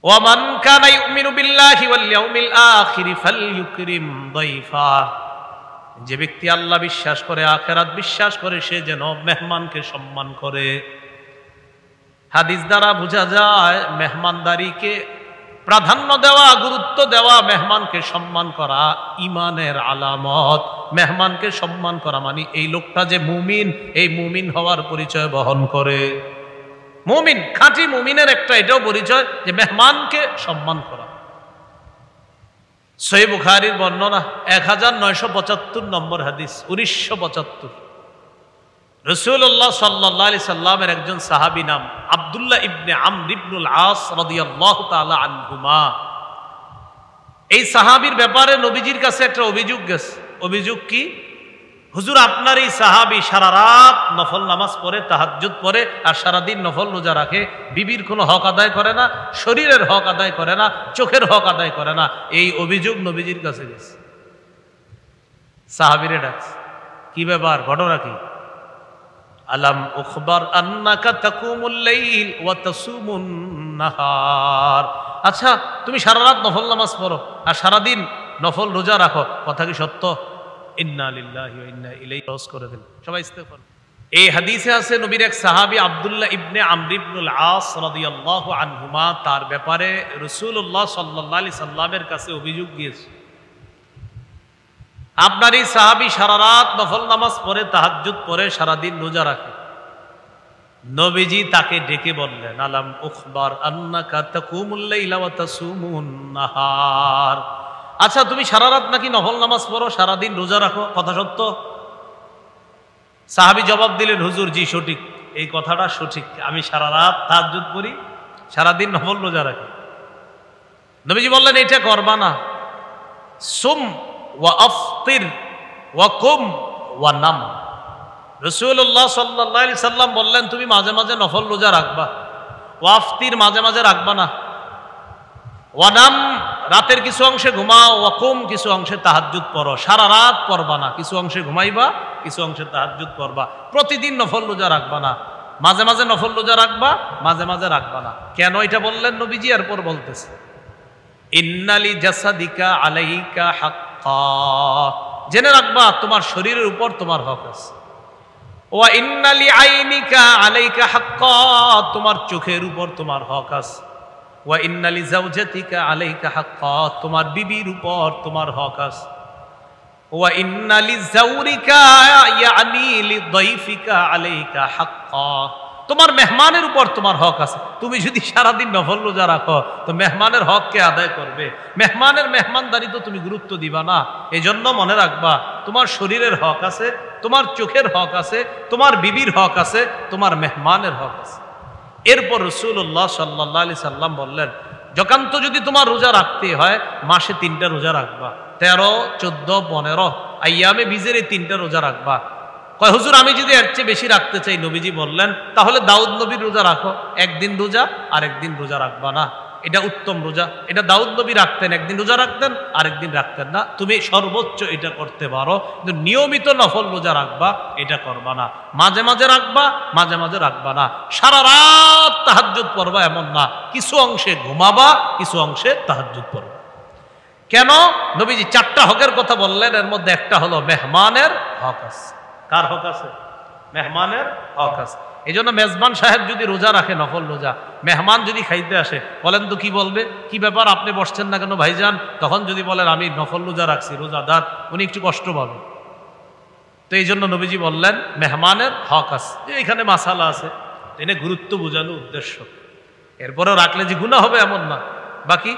Speaker 1: ওয়া মান কানা ইউমিনু বিল্লাহি ওয়াল ইয়াউমিল আখির ফালইউকরিম দাইফা। যে ব্যক্তি আল্লাহ বিশ্বাস করে, আখিরাত বিশ্বাস করে, সে যেন মেহমানকে সম্মান করে। হাদিস দ্বারা বোঝা যায় মেহমানদারিকে প্রাধান্য দেওয়া, গুরুত্ব দেওয়া, মেহমানকে সম্মান করা ঈমানের আলামত। মেহমানকে সম্মান করা মানে এই লোকটা যে মুমিন, এই মুমিন হওয়ার পরিচয় বহন করে। মুমিন, খাঁটি মুমিনের একটা এটাও পরিচয় যে মেহমানকে সম্মান করা। সহিহ বুখারীর বর্ণনা, 1975 নম্বর হাদিস, 1975। রাসূলুল্লাহ সাল্লাল্লাহু আলাইহি সাল্লামের একজন সাহাবী নাম আব্দুল্লাহ ইবনে আমর ইবনুল আস রাদিয়াল্লাহু তাআলা আনহুমা। এই সাহাবীর ব্যাপারে নবীজির কাছে একটা অভিযোগ গেছে। অভিযোগ কি? হুজুর, আপনার এই সাহাবী সারা রাত নফল নামাজ পড়ে, তাহাজ্জুদ পড়ে, আর সারাদিন নফল রোজা রাখে, বিবির কোনো হক আদায় করে না, শরীরের হক আদায় করে না, চোখের হক আদায় করে না। এই অভিযোগ নবীজির কাছে গেছে। সাহাবীরে ডাকছে, কি ব্যাপার, ঘটনা কি? আলাম উখবার আন্নাকা তাকুমুল লাইল ওয়া তাসুমুন নাহার। আচ্ছা, তুমি সারা রাত নফল নামাজ পড়ো আর সারাদিন নফল রোজা রাখো, কথা কি সত্য? ইন্না লিল্লাহি ওয়া ইন্না ইলাইহি রাজিউন করে দিল। সবাই ইস্তেগফার। এই হাদিসে আছে নবীর এক সাহাবী আব্দুল্লাহ ইবনে আমর ইবনুল আস রাদিয়াল্লাহু আনহুমা তার ব্যাপারে রাসূলুল্লাহ সাল্লাল্লাহু আলাইহি সাল্লামের কাছে অভিযোগ গিয়েছে, আপনার এই সাহাবী সারা রাত নফল নামাজ পড়ে, তাহাজ্জুদ পড়ে, সারাদিন রোজা রাখে। নবীজি তাকে ডেকে বললেন, আলাম উখবার আন্নাকা তাকুমুল লাইলা ওয়া তাসুমুন নাহার, আচ্ছা তুমি সারা রাত নাকি নফল নামাজ পড়ো, সারাদিন রোজা রাখো, কথা সত্য? সাহাবী জবাব দিলেন, হুজুর জি সঠিক, এই কথাটা সঠিক, আমি সারা রাত তাহাজ্জুদ পড়ি, সারাদিন নফল রোজা রাখি। নবীজি বললেন, এটা করবা না, সুম ওয়া আফতির ওয়া কুম ওয়া নাম। রাসূলুল্লাহ সাল্লাল্লাহু আলাইহি সাল্লাম বললেন, তুমি মাঝে মাঝে নফল রোজা রাখবা, ওয়া আফতির মাঝে মাঝে রাখবা না, ওয়া নাম রাতের কিছু অংশে ঘুমাও, ওয়া কুম কিছু অংশে তাহাজ্জুদ পড়ো, সারা রাত পড়বা না, কিছু অংশে ঘুমাইবা, কিছু অংশে তাহাজ্জুদ পড়বা, প্রতিদিন নফল রোজা রাখবা না, মাঝে মাঝে নফল রোজা রাখবা, মাঝে মাঝে রাখবা না। কেন এটা বললেন নবীজি? এরপর বলতেছে, ইন্নালি জাসাদিকা আলাইকা হাক্কা, জেনে রাখবা তোমার শরীরের উপর তোমার হক আছে। ওয়া ইন্নালি আইনিকা আলাইকা হাক্কা, তোমার চোখের উপর তোমার হক আছে। ওয়া ইন্নালি যাওজাতিকা আলাইকা হাক্কা, তোমার বিবির উপর তোমার হক আছে। ওয়া ইন্নালি যাওরিকা ইয়ানি লিদাইফিকা আলাইকা হাক্কা, তোমার মেহমানের উপর তোমার হক আছে। তুমি যদি সারাদিন নফল রোজা রাখো তো মেহমানের হক কে আদায় করবে? মেহমানের মেহমানদারি তো তুমি গুরুত্ব দিবা না। এই জন্য মনে রাখবা, তোমার শরীরের হক আছে, তোমার চোখের হক আছে, তোমার বিবির হক আছে, তোমার মেহমানের হক আছে। এরপর রাসূলুল্লাহ সাল্লাল্লাহু আলাইহি সাল্লাম বললেন, যকান্ত যদি তোমার রোজা রাখতে হয়, মাসে 3টা রোজা রাখবা, 13, 14, 15 আইয়ামে বীজের এই 3টা রোজা রাখবা। কয় হুজুর আমি যদি এর চেয়ে বেশি রাখতে চাই, নবীজি বললেন, তাহলে দাউদ নবীর রোজা রাখো, একদিন রোজা আরেকদিন রোজা রাখবা না, এটা উত্তম রোজা। এটা দাউদ নবী রাখতেন, একদিন রোজা রাখতেন, আরেকদিন রাখতেন না। তুমি সর্বোচ্চ এটা করতে পারো, কিন্তু নিয়মিত নফল রোজা রাখবা এটা করবা না। মাঝে মাঝে রাখবা, মাঝে মাঝে রাখবা না। সারা রাত তাহাজ্জুদ পড়বা এমন না, কিছু অংশে ঘুমাবা, কিছু অংশে তাহাজ্জুদ পড়বা। কেন? নবীজি 4টা হকের কথা বললেন, এর মধ্যে একটা হলো মেহমানের হক আছে। কার হক আছে? মেহমানের হক আছে। এই জন্য মেজবান সাহেব যদি রোজা রাখে, নফল রোজা, মেহমান যদি খাইতে আসে, বলেন তো কি বলবে? কি ব্যাপার আপনি বসছেন না কেন ভাইজান? তখন যদি বলেন আমি নফল রোজা রাখছি, রোজাদার, উনি একটু কষ্ট পাবেন। তো এই জন্য নবীজি বললেন মেহমানের হক আছে। এখানে মাসালা আছে, এনে গুরুত্ব বোঝানো উদ্দেশ্য। এরপরেও রাখলে যে গুনাহ হবে এমন না। বাকি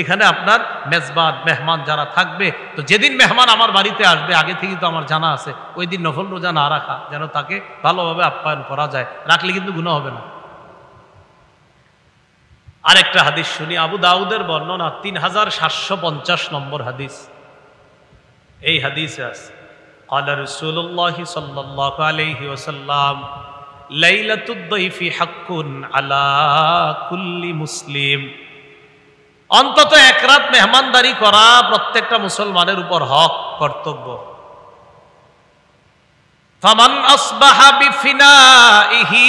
Speaker 1: এখানে আপনার মেজবান মেহমান যারা থাকবে, তো যেদিন মেহমান আমার বাড়িতে আসবে আগে থেকে তো আমার জানা আছে, ওই দিন নফল রোজা না রাখা, যেন তাকে ভালোভাবে আপ্যায়ন করা যায়, রাখলে কিন্তু গুনাহ হবে না। আরেকটা হাদিস শুনি, আবু দাউদের বর্ণনা, 3750 নম্বর হাদিস। এই হাদিসে আছে, ক্বালা রাসূলুল্লাহ সাল্লাল্লাহু আলাইহি ওয়াসাল্লাম, লাইলাতুদ দাইফি হাক্কুন আলা কুল্লি মুসলিম, অন্তত এক রাত মেহমানদারি করা প্রত্যেকটা মুসলমানের উপর হক, কর্তব্য। ফামান আসবাহা বিফিনাইহি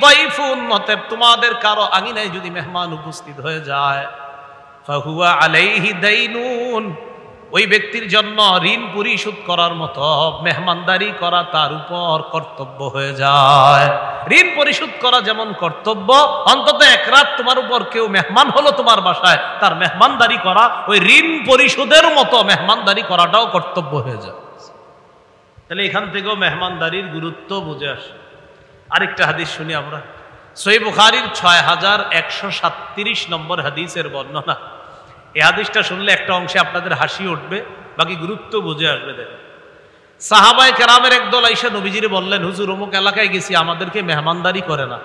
Speaker 1: দাইফুন, অতএব তোমাদের কারো আঙিনায় যদি মেহমান উপস্থিত হয়ে যায়, ফাহুয়া আলাইহি দাইনুন, ওই ব্যক্তির জন্য ঋণ পরিশোধ করার মতো মেহমানদারি করা তার উপর কর্তব্য হয়ে যায়। ঋণ পরিশোধ করা যেমন কর্তব্য, অন্তত এক রাত তোমার উপর কেউ মেহমান হলো তোমার বাসায়, তার মেহমানদারি করা ওই ঋণ পরিশোধের মতো মেহমানদারি করাটাও কর্তব্য হয়ে যায়। তাহলে এখান থেকেও মেহমানদারির গুরুত্ব বুঝে আসে। আরেকটা হাদিস শুনি আমরা, সহিহ বুখারীর 6137 নম্বর হাদিসের বর্ণনা। এই হাদিসটা শুনলে একটা অংশে আপনাদের হাসি উঠবে, বাকি গুরুত্ব বুঝে আসবে। দেখেন, সাহাবায়ে কেরামের একদল আইসা নবীজিরে বললেন, হুজুর অমুক এলাকায় গেছি, আমাদেরকে মেহমানদারি করে না।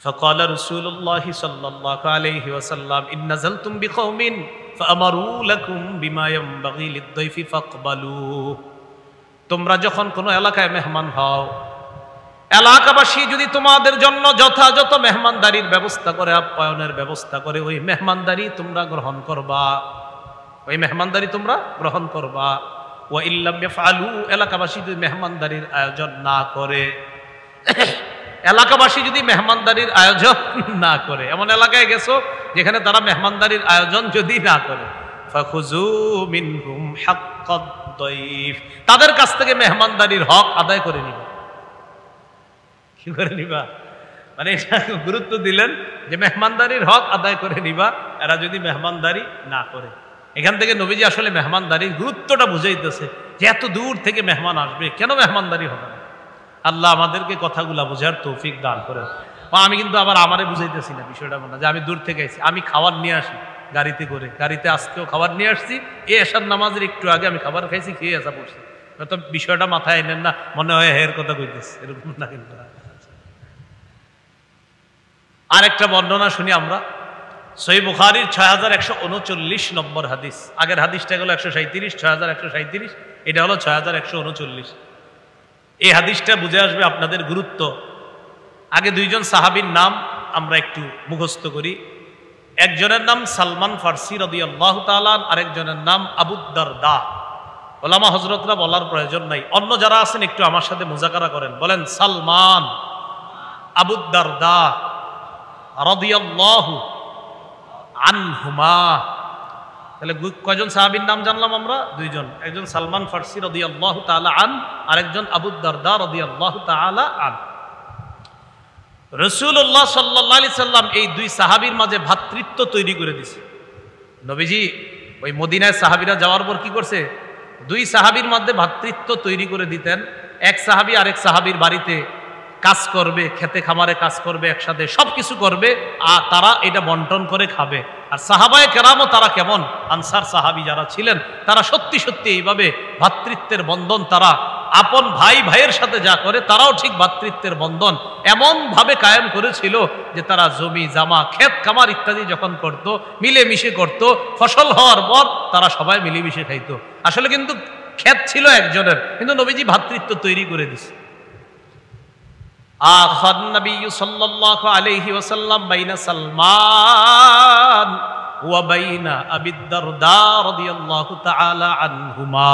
Speaker 1: ফাকালা রাসূলুল্লাহ সাল্লাল্লাহু আলাইহি ওয়াসাল্লাম, ইন নাযালতুম বিকওমিন ফাআমারু লাকুম বিমা ইয়ানবাগি লিদ-দাইফি ফাকবালু, তোমরা যখন কোনো এলাকায় মেহমান হও, এলাকাবাসী যদি তোমাদের জন্য যথাযথ মেহমানদারির ব্যবস্থা করে, আপ্যায়নের ব্যবস্থা করে, ওই মেহমানদারি তোমরা গ্রহণ করবা, ওই মেহমানদারি তোমরা গ্রহণ করবা। ওয়া ইল্লাম ইয়াফআলু, এলাকাবাসী যদি মেহমানদারির আয়োজন না করে, এলাকাবাসী যদি মেহমানদারির আয়োজন না করে, এমন এলাকায় গেছো যেখানে তারা মেহমানদারির আয়োজন যদি না করে, ফাখুযু মিনহুম হাক্কা হাক্কাদ দাইফ, তাদের কাছ থেকে মেহমানদারির হক আদায় করে নিবা। কি করে নিবা? মানে এটা গুরুত্ব দিলেন যে মেহমানদারির হক আদায় করে নিবা, এরা যদি মেহমানদারি না করে। এখান থেকে নবীজি আসলে মেহমানদারির গুরুত্বটা বুঝাইতেছে যে এত দূর থেকে মেহমান আসবে, কেন মেহমানদারি হবে না। আল্লাহ আমাদেরকে কথাগুলা বোঝার তৌফিক দান করেন। আমি কিন্তু আবার আমারে বুঝাইতেছি না বিষয়টা, মনে যে আমি দূর থেকে আইছি, আমি খাবার নিয়ে আসি গাড়িতে করে, গাড়িতে আজকেও খাবার নিয়ে আসছি, এই এশার নামাজের একটু আগে আমি খাবার খাইছি, খেয়ে আসা পড়ছি। তো বিষয়টা মাথায় এনেন না, মনে হয় হের কথা কইতেছে, এরকম না। কিন্তু আরেকটা বর্ণনা শুনি আমরা, সহিহ বুখারীর 6139 নম্বর হাদিস। আগের হাদিসটা হলো 137, 6137, এটা হলো 6139। এই হাদিসটা বুঝে আসবে আপনাদের গুরুত্ব। আগে দুইজন সাহাবীর নাম আমরা একটু মুখস্থ করি। একজনের নাম সালমান ফারসি রাদিয়াল্লাহু তাআলা, আরেকজনের নাম আবু দারদা। ওলামা হযরতরা বলার প্রয়োজন নাই, অন্য যারা আছেন একটু আমার সাথে মুযাকারা করেন, বলেন সালমান, আবু দারদা রাদিয়াল্লাহু আনহুমা। তাহলে কয়জন সাহাবীর নাম জানলাম আমরা? দুইজন, একজন সালমান ফারসি রাদিয়াল্লাহু তাআলা আন, আরেকজন আবু দারদা রাদিয়াল্লাহু তাআলা আন। রাসূলুল্লাহ সাল্লাল্লাহু আলাইহি সাল্লাম এই দুই সাহাবীর মাঝে ভ্রাতৃত্ব তৈরি করে দিয়েছে। নবীজি ওই মদিনায় সাহাবীরা যাওয়ার পর কি করছে? দুই সাহাবীর মধ্যে ভ্রাতৃত্ব তৈরি করে দিতেন। এক সাহাবী আরেক সাহাবীর বাড়িতে কাজ করবে, খেতে খামারে কাজ করবে, একসাথে সবকিছু করবে, আর তারা এটা বন্টন করে খাবে। আর সাহাবায়ে কেরামও তারা কেমন, আনসার সাহাবী যারা ছিলেন, তারা সত্যি সত্যি এইভাবে ভ্রাতৃত্বের বন্ধন, তারা আপন ভাই ভাইয়ের সাথে যা করে তারাও ঠিক ভ্রাতৃত্বের বন্ধন এমন ভাবে কায়েম করেছিল যে তারা জমি জামা ক্ষেত খামার ইত্যাদি যখন করত, মিলেমিশে করত, ফসল হওয়ার পর তারা সবাই মিলেমিশে খাইত। আসলে কিন্তু ক্ষেত ছিল একজনের, কিন্তু নবীজি ভ্রাতৃত্ব তৈরি করে দিছে। আখান নবী সাল্লাল্লাহু আলাইহি ওয়াসাল্লাম বাইনা সালমান ওয়া বাইনা আবি দারদা রাদিয়াল্লাহু তাআলা আনহুমা।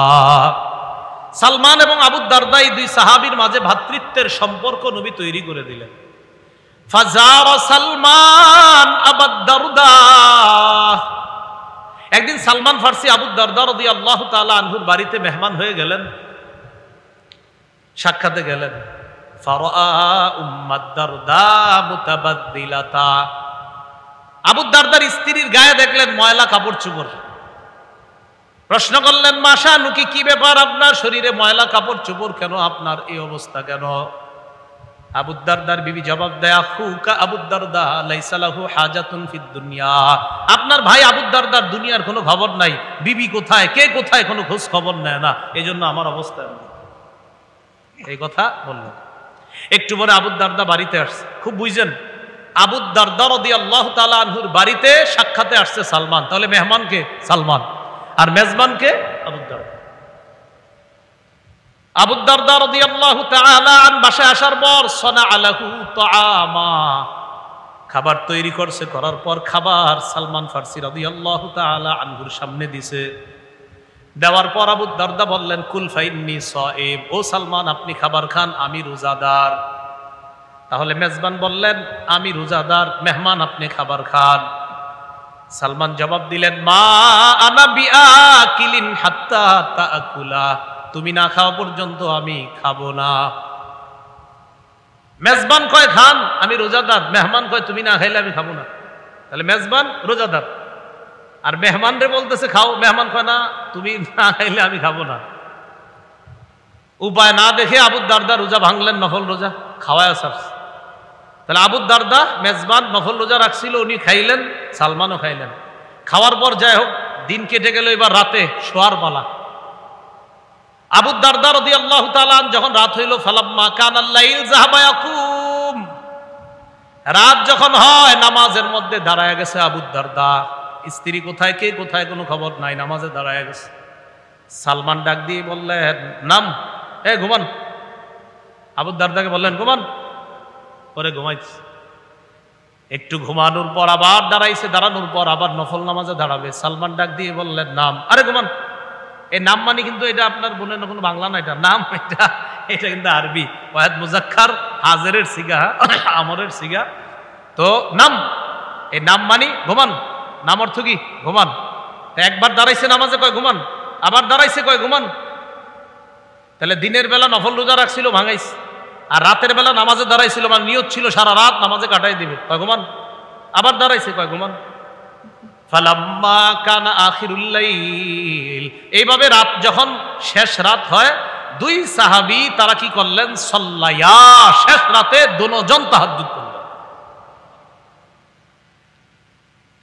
Speaker 1: সালমান এবং আবু দারদা এই দুই সাহাবীর মাঝে ভ্রাতৃত্বের সম্পর্ক নবী তৈরি করে দিলেন। ফাজারা সালমান আবু দারদা, একদিন সালমান ফারসি আবু দারদা রাদিয়াল্লাহু তাআলা আনহুর বাড়িতে মেহমান হয়ে গেলেন, সাক্ষাতে গেলেন। ফারাআ উম্মাদ দারদা মুতাবাদ্দিলাতা, আবু দারদার স্ত্রীর গায়ে দেখলেন ময়লা কাপড় চোপড়। প্রশ্ন করলেন, মাশা নুকি, কি ব্যাপার, আপনার শরীরে ময়লা কাপড় চোপড় কেন, আপনার এই অবস্থা কেন? আবু দারদার বিবি জবাব দেয়, আখুকা আবু দারদা লাইসা লাহু হাজাতুন ফিদ দুনিয়া, আপনার ভাই আবু দারদার দুনিয়ার কোনো খবর নাই, বিবি কোথায়, কে কোথায়, কোনো খোঁজ খবর নেয় না, এজন্য আমার অবস্থা। এই কথা বললেন। একটু পরে আবু দারদা বাড়িতে আসছে। খুব বুঝছেন, আবু দারদা রাদিয়াল্লাহু তাআলা আনহুর বাড়িতে সাক্ষাতে আসছে সালমান। তাহলে মেহমানকে সালমান আর মেজবানকে আবু দারদা। আবু দারদা রাদিয়াল্লাহু তাআলা আন বাসায় আসার পর সনা আলাহু তাআমা, খাবার তৈরি করছে, করার পর খাবার সালমান ফারসি রাদিয়াল্লাহু তাআলা আনহুর সামনে দিছে। দেওয়ার পর আবু দারদা বললেন, কুল ফাইন্নি সাইম, ও সালমান আপনি খাবার খান, আমি রোজাদার। তাহলে মেজবান বললেন, আমি রোজাদার, মেহমান আপনি খাবার খান। সালমান জবাব দিলেন, মা আনা বিআকিলিন হাত্তা তাআকুলা, তুমি না খাওয়া পর্যন্ত আমি খাবো না। মেজবান কয় খান, আমি রোজাদার, মেহমান কয় তুমি না খাইলে আমি খাবো না। তাহলে মেজবান রোজাদার, আর মেহমান রে বলতেছে খাও, মেহমান কয় না, তুমি না খাইলে আমি খাবো না। উপায় না দেখে আবু দারদা রোজা ভাঙলেন, নফল রোজা খাওয়ায় সারছে। তাহলে আবু দারদা মেজবান নফল রোজা রাখছিল, উনি খাইলেন, সালমানও খাইলেন। খাওয়ার পর যাই হোক দিন কেটে গেল, এবার রাতে শোয়ার পালা। আবু দারদা রাদিয়াল্লাহু তাআলা যখন রাত হইল, ফালাম্মা কানাল লাইল যাহাবা ইয়াকুম, রাত যখন হয় নামাজের মধ্যে দাঁড়ায় গেছে আবু দারদা। স্ত্রী কোথায়, কে কোথায়, কোনো খবর নাই, নামাজে দাঁড়ায় গেছে। সালমান ডাক দিয়ে বললেন, নাম, এ ঘুমান। আবু দারদাকে বললেন ঘুমান, পরে ঘুমাইছে। একটু ঘুমানোর পর আবার দাঁড়াইছে, দাঁড়ানোর পর আবার নফল নামাজে দাঁড়াবে। সালমান ডাক দিয়ে বললেন, নাম। আরে ঘুমান, এই নাম মানে কিন্তু এটা আপনার বোনের কোনো বাংলা না, এটা নাম, এটা কিন্তু আরবি, ওয়াহেদ মুজাক্কার, হাজেরের সিগা, আমরের সিগা। তো নাম, এই নাম মানি ঘুমান, নাম অর্থ কি ঘুমান। একবার দাঁড়াইছে নামাজে, কয় ঘুমান। আবার দাঁড়াইছে কয় ঘুমান। তাহলে দিনের বেলা নফল রোজা রাখছিল ভাঙাইছে, আর রাতের বেলা নামাজে দাঁড়াইছিল, মানে নিয়ত ছিল সারা রাত নামাজে কাটাই দিবে, কয় ঘুমান। আবার দাঁড়াইছে কয় ঘুমান। ফালাম্মা কানা আখিরুল লাইল, এইভাবে রাত যখন শেষ রাত হয়, দুই সাহাবী তারা কি করলেন, সাল্লায়া, শেষ রাতে দুজন তাহাজ্জুদ করলেন।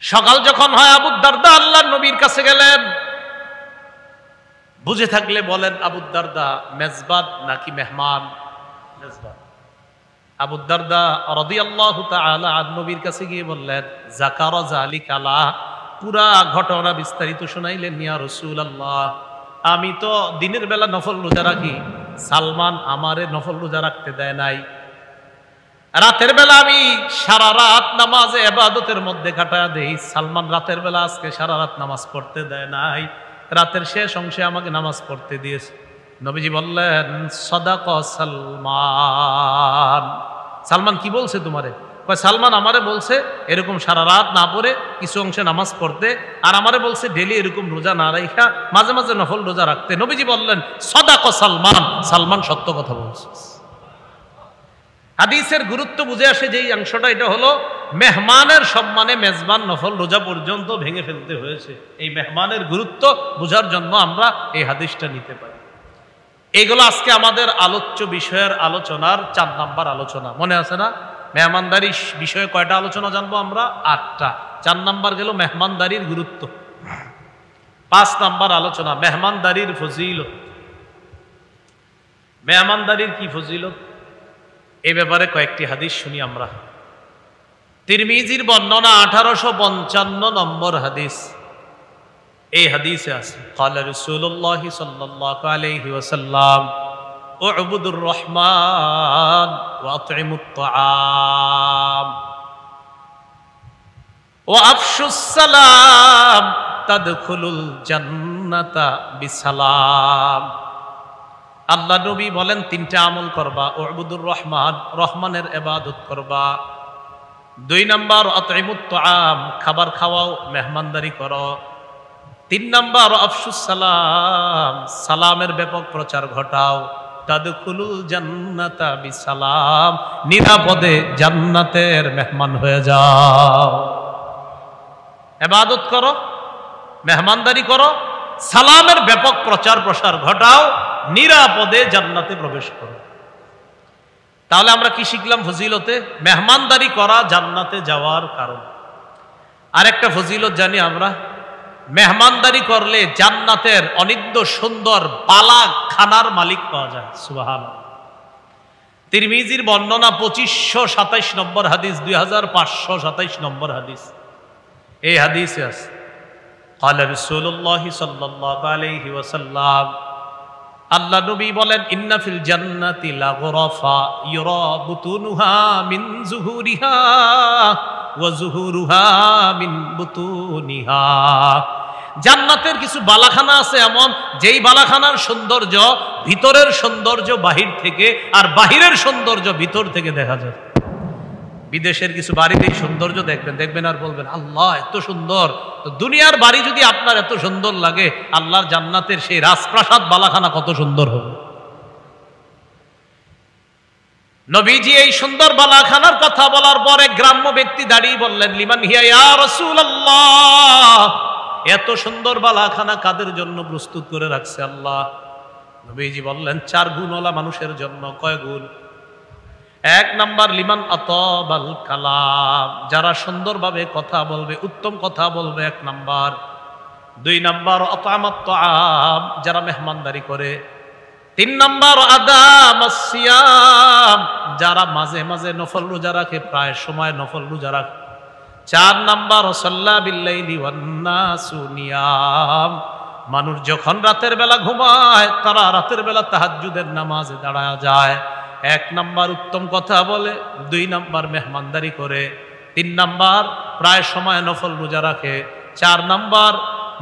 Speaker 1: সকাল যখন হয় আবু দারদা আল্লাহর নবীর কাছে গেলেন। বুঝে থাকলে বলেন আবু দারদা মেজবান নাকি মেহমান? মেজবান। আবু দারদা রাদিয়াল্লাহু তাআলা আন নবীর কাছে গিয়ে বললেন, যাকারা যালিকালা, পুরা ঘটনা বিস্তারিত শুনাইলেন, ইয়া রাসূলুল্লাহ, আমি তো দিনের বেলা নফল রোজা রাখি, সালমান আমারে নফল রোজা রাখতে দেয় নাই, রাতের বেলা আমি সারা রাত নামাজে ইবাদতের মধ্যে কাটায়া দেই, সালমান রাতের বেলা আজকে সারা রাত নামাজ পড়তে দেয় নাই, রাতের শেষ অংশে আমাকে নামাজ পড়তে দিয়েছে। নবীজি বললেন, সাদাকা সালমান। সালমান কি বলছে তোমারে? কয় সালমান আমারে বলছে এরকম সারা রাত না পড়ে কিছু অংশে নামাজ পড়তে, আর আমারে বলছে ডেলি এরকম রোজা না রাখা মাঝে মাঝে নফল রোজা রাখতে। নবীজি বললেন, সাদাকা সালমান, সালমান সত্য কথা বলছে। হাদিসের গুরুত্ব বুঝে আসে যেই অংশটা, এটা হলো মেহমানের সম্মানে মেজবান নফল রোজা পর্যন্ত ভেঙে ফেলতে হয়েছে। এই মেহমানের গুরুত্ব বোঝার জন্য আমরা এই হাদিসটা নিতে পারি। এইগুলো আজকে আমাদের আলোচ্য বিষয়ের আলোচনার 4 নাম্বার আলোচনা। মনে আছে না? মেহমানদারি বিষয়ে কয়টা আলোচনা জানবো আমরা? 8টা। 4 নাম্বার গেল মেহমানদারির গুরুত্ব। 5 নাম্বার আলোচনা মেহমানদারির ফজিলত। মেহমানদারির কি ফজিলত, এই ব্যাপারে কয়েকটি হাদিস শুনি আমরা। তিরমিজির বর্ণনা 1855 নম্বর হাদিস। এই হাদিসে আছে, ক্বালা রাসূলুল্লাহ সাল্লাল্লাহু আলাইহি ওয়াসাল্লাম, উ'বুদুর রহমান ওয়া আত'ইমুত তাআম ওয়া আফশুস সালাম তাদখুলুল জান্নাতা বিসালাম। আল্লাহ নবী বলেন 3টা আমল করবা। উ'বুদুর রহমান, রহমানের ইবাদত করবা। 2 নাম্বার আত'ইমুত তাআম, খাবার খাওয়াও, মেহমানদারি করো। 3 নাম্বার আফশুস সালাম, সালামের ব্যাপক প্রচার ঘটাও। তাদখুলুল জান্নাতা বিসালাম, নিরাপদে জান্নাতের মেহমান হয়ে যাও। ইবাদত করো, মেহমানদারি করো, সালামের ব্যাপক প্রচার প্রসার ঘটাও, নিরাপদে জান্নাতে প্রবেশ করো। তাহলে আমরা কি শিখলাম ফজিলতে? মেহমানদারি করা জান্নাতে যাওয়ার কারণ। আরেকটা ফজিলত জানি আমরা, মেহমানদারি করলে জান্নাতের অনিদ্য সুন্দর বালা খানার মালিক পাওয়া যায়। সুবহানাল্লাহ। তিরমিজির বর্ণনা 2527 নম্বর হাদিস, 2527 নম্বর হাদিস। এই হাদিসে আছে, ক্বালা রাসূলুল্লাহ সাল্লাল্লাহু আলাইহি ওয়াসাল্লাম, আল্লাহ নবী বলেন, ইন্না ফিল জান্নাতি লাগুরাফা ইউরা বুতুনুহা মিন যুহুরিহা ওয়া যুহুরুহা মিন বুতুনিহা। জান্নাতের কিছু বালাখানা আছে এমন, যেই বালাখানার সৌন্দর্য ভিতরের সৌন্দর্য বাহির থেকে, আর বাহিরের সৌন্দর্য ভিতর থেকে দেখা যায়। বিদেশের কিছু বাড়ির এই সৌন্দর্য দেখবেন আর বলবেন, আল্লাহ এত সুন্দর। তো দুনিয়ার বাড়ি যদি আপনার এত সুন্দর লাগে, আল্লাহর জান্নাতের সেই রাজপ্রাসাদ বালাখানা কত সুন্দর হবে। নবীজি এই সুন্দর বালাখানার কথা বলার পরে গ্রাম্য ব্যক্তি দাঁড়িয়ে বললেন, লিমান হিয়া ইয়া রাসূলুল্লাহ, এত সুন্দর বালাখানা কাদের জন্য প্রস্তুত করে রাখছে আল্লাহ? নবীজি বললেন, 4 গুণওয়ালা মানুষের জন্য। কয় গুণ? 1 নাম্বার লিমান আতাবাল কালাম, যারা সুন্দরভাবে কথা বলবে, উত্তম কথা বলবে 1 নাম্বার। 2 নাম্বার আতামাত তাআম, যারা মেহমানদারি করে। 3 নাম্বার আদামাস সিয়াম, যারা মাঝে মাঝে নফল রোজা রাখে, প্রায় সময় নফল রোজা রাখে। 4 নাম্বার সাল্লা বিল্লাইলি ওয়ান নাসু নিয়াম, মানুষ যখন রাতের বেলা ঘুমায়, তারা রাতের বেলা তাহাজ্জুদের নামাজে দাঁড়ায় যায়। 1 নাম্বার উত্তম কথা বলে, 2 নাম্বার মেহমানদারি করে, 3 নাম্বার প্রায় সময় নফল রোজা রাখে, 4 নাম্বার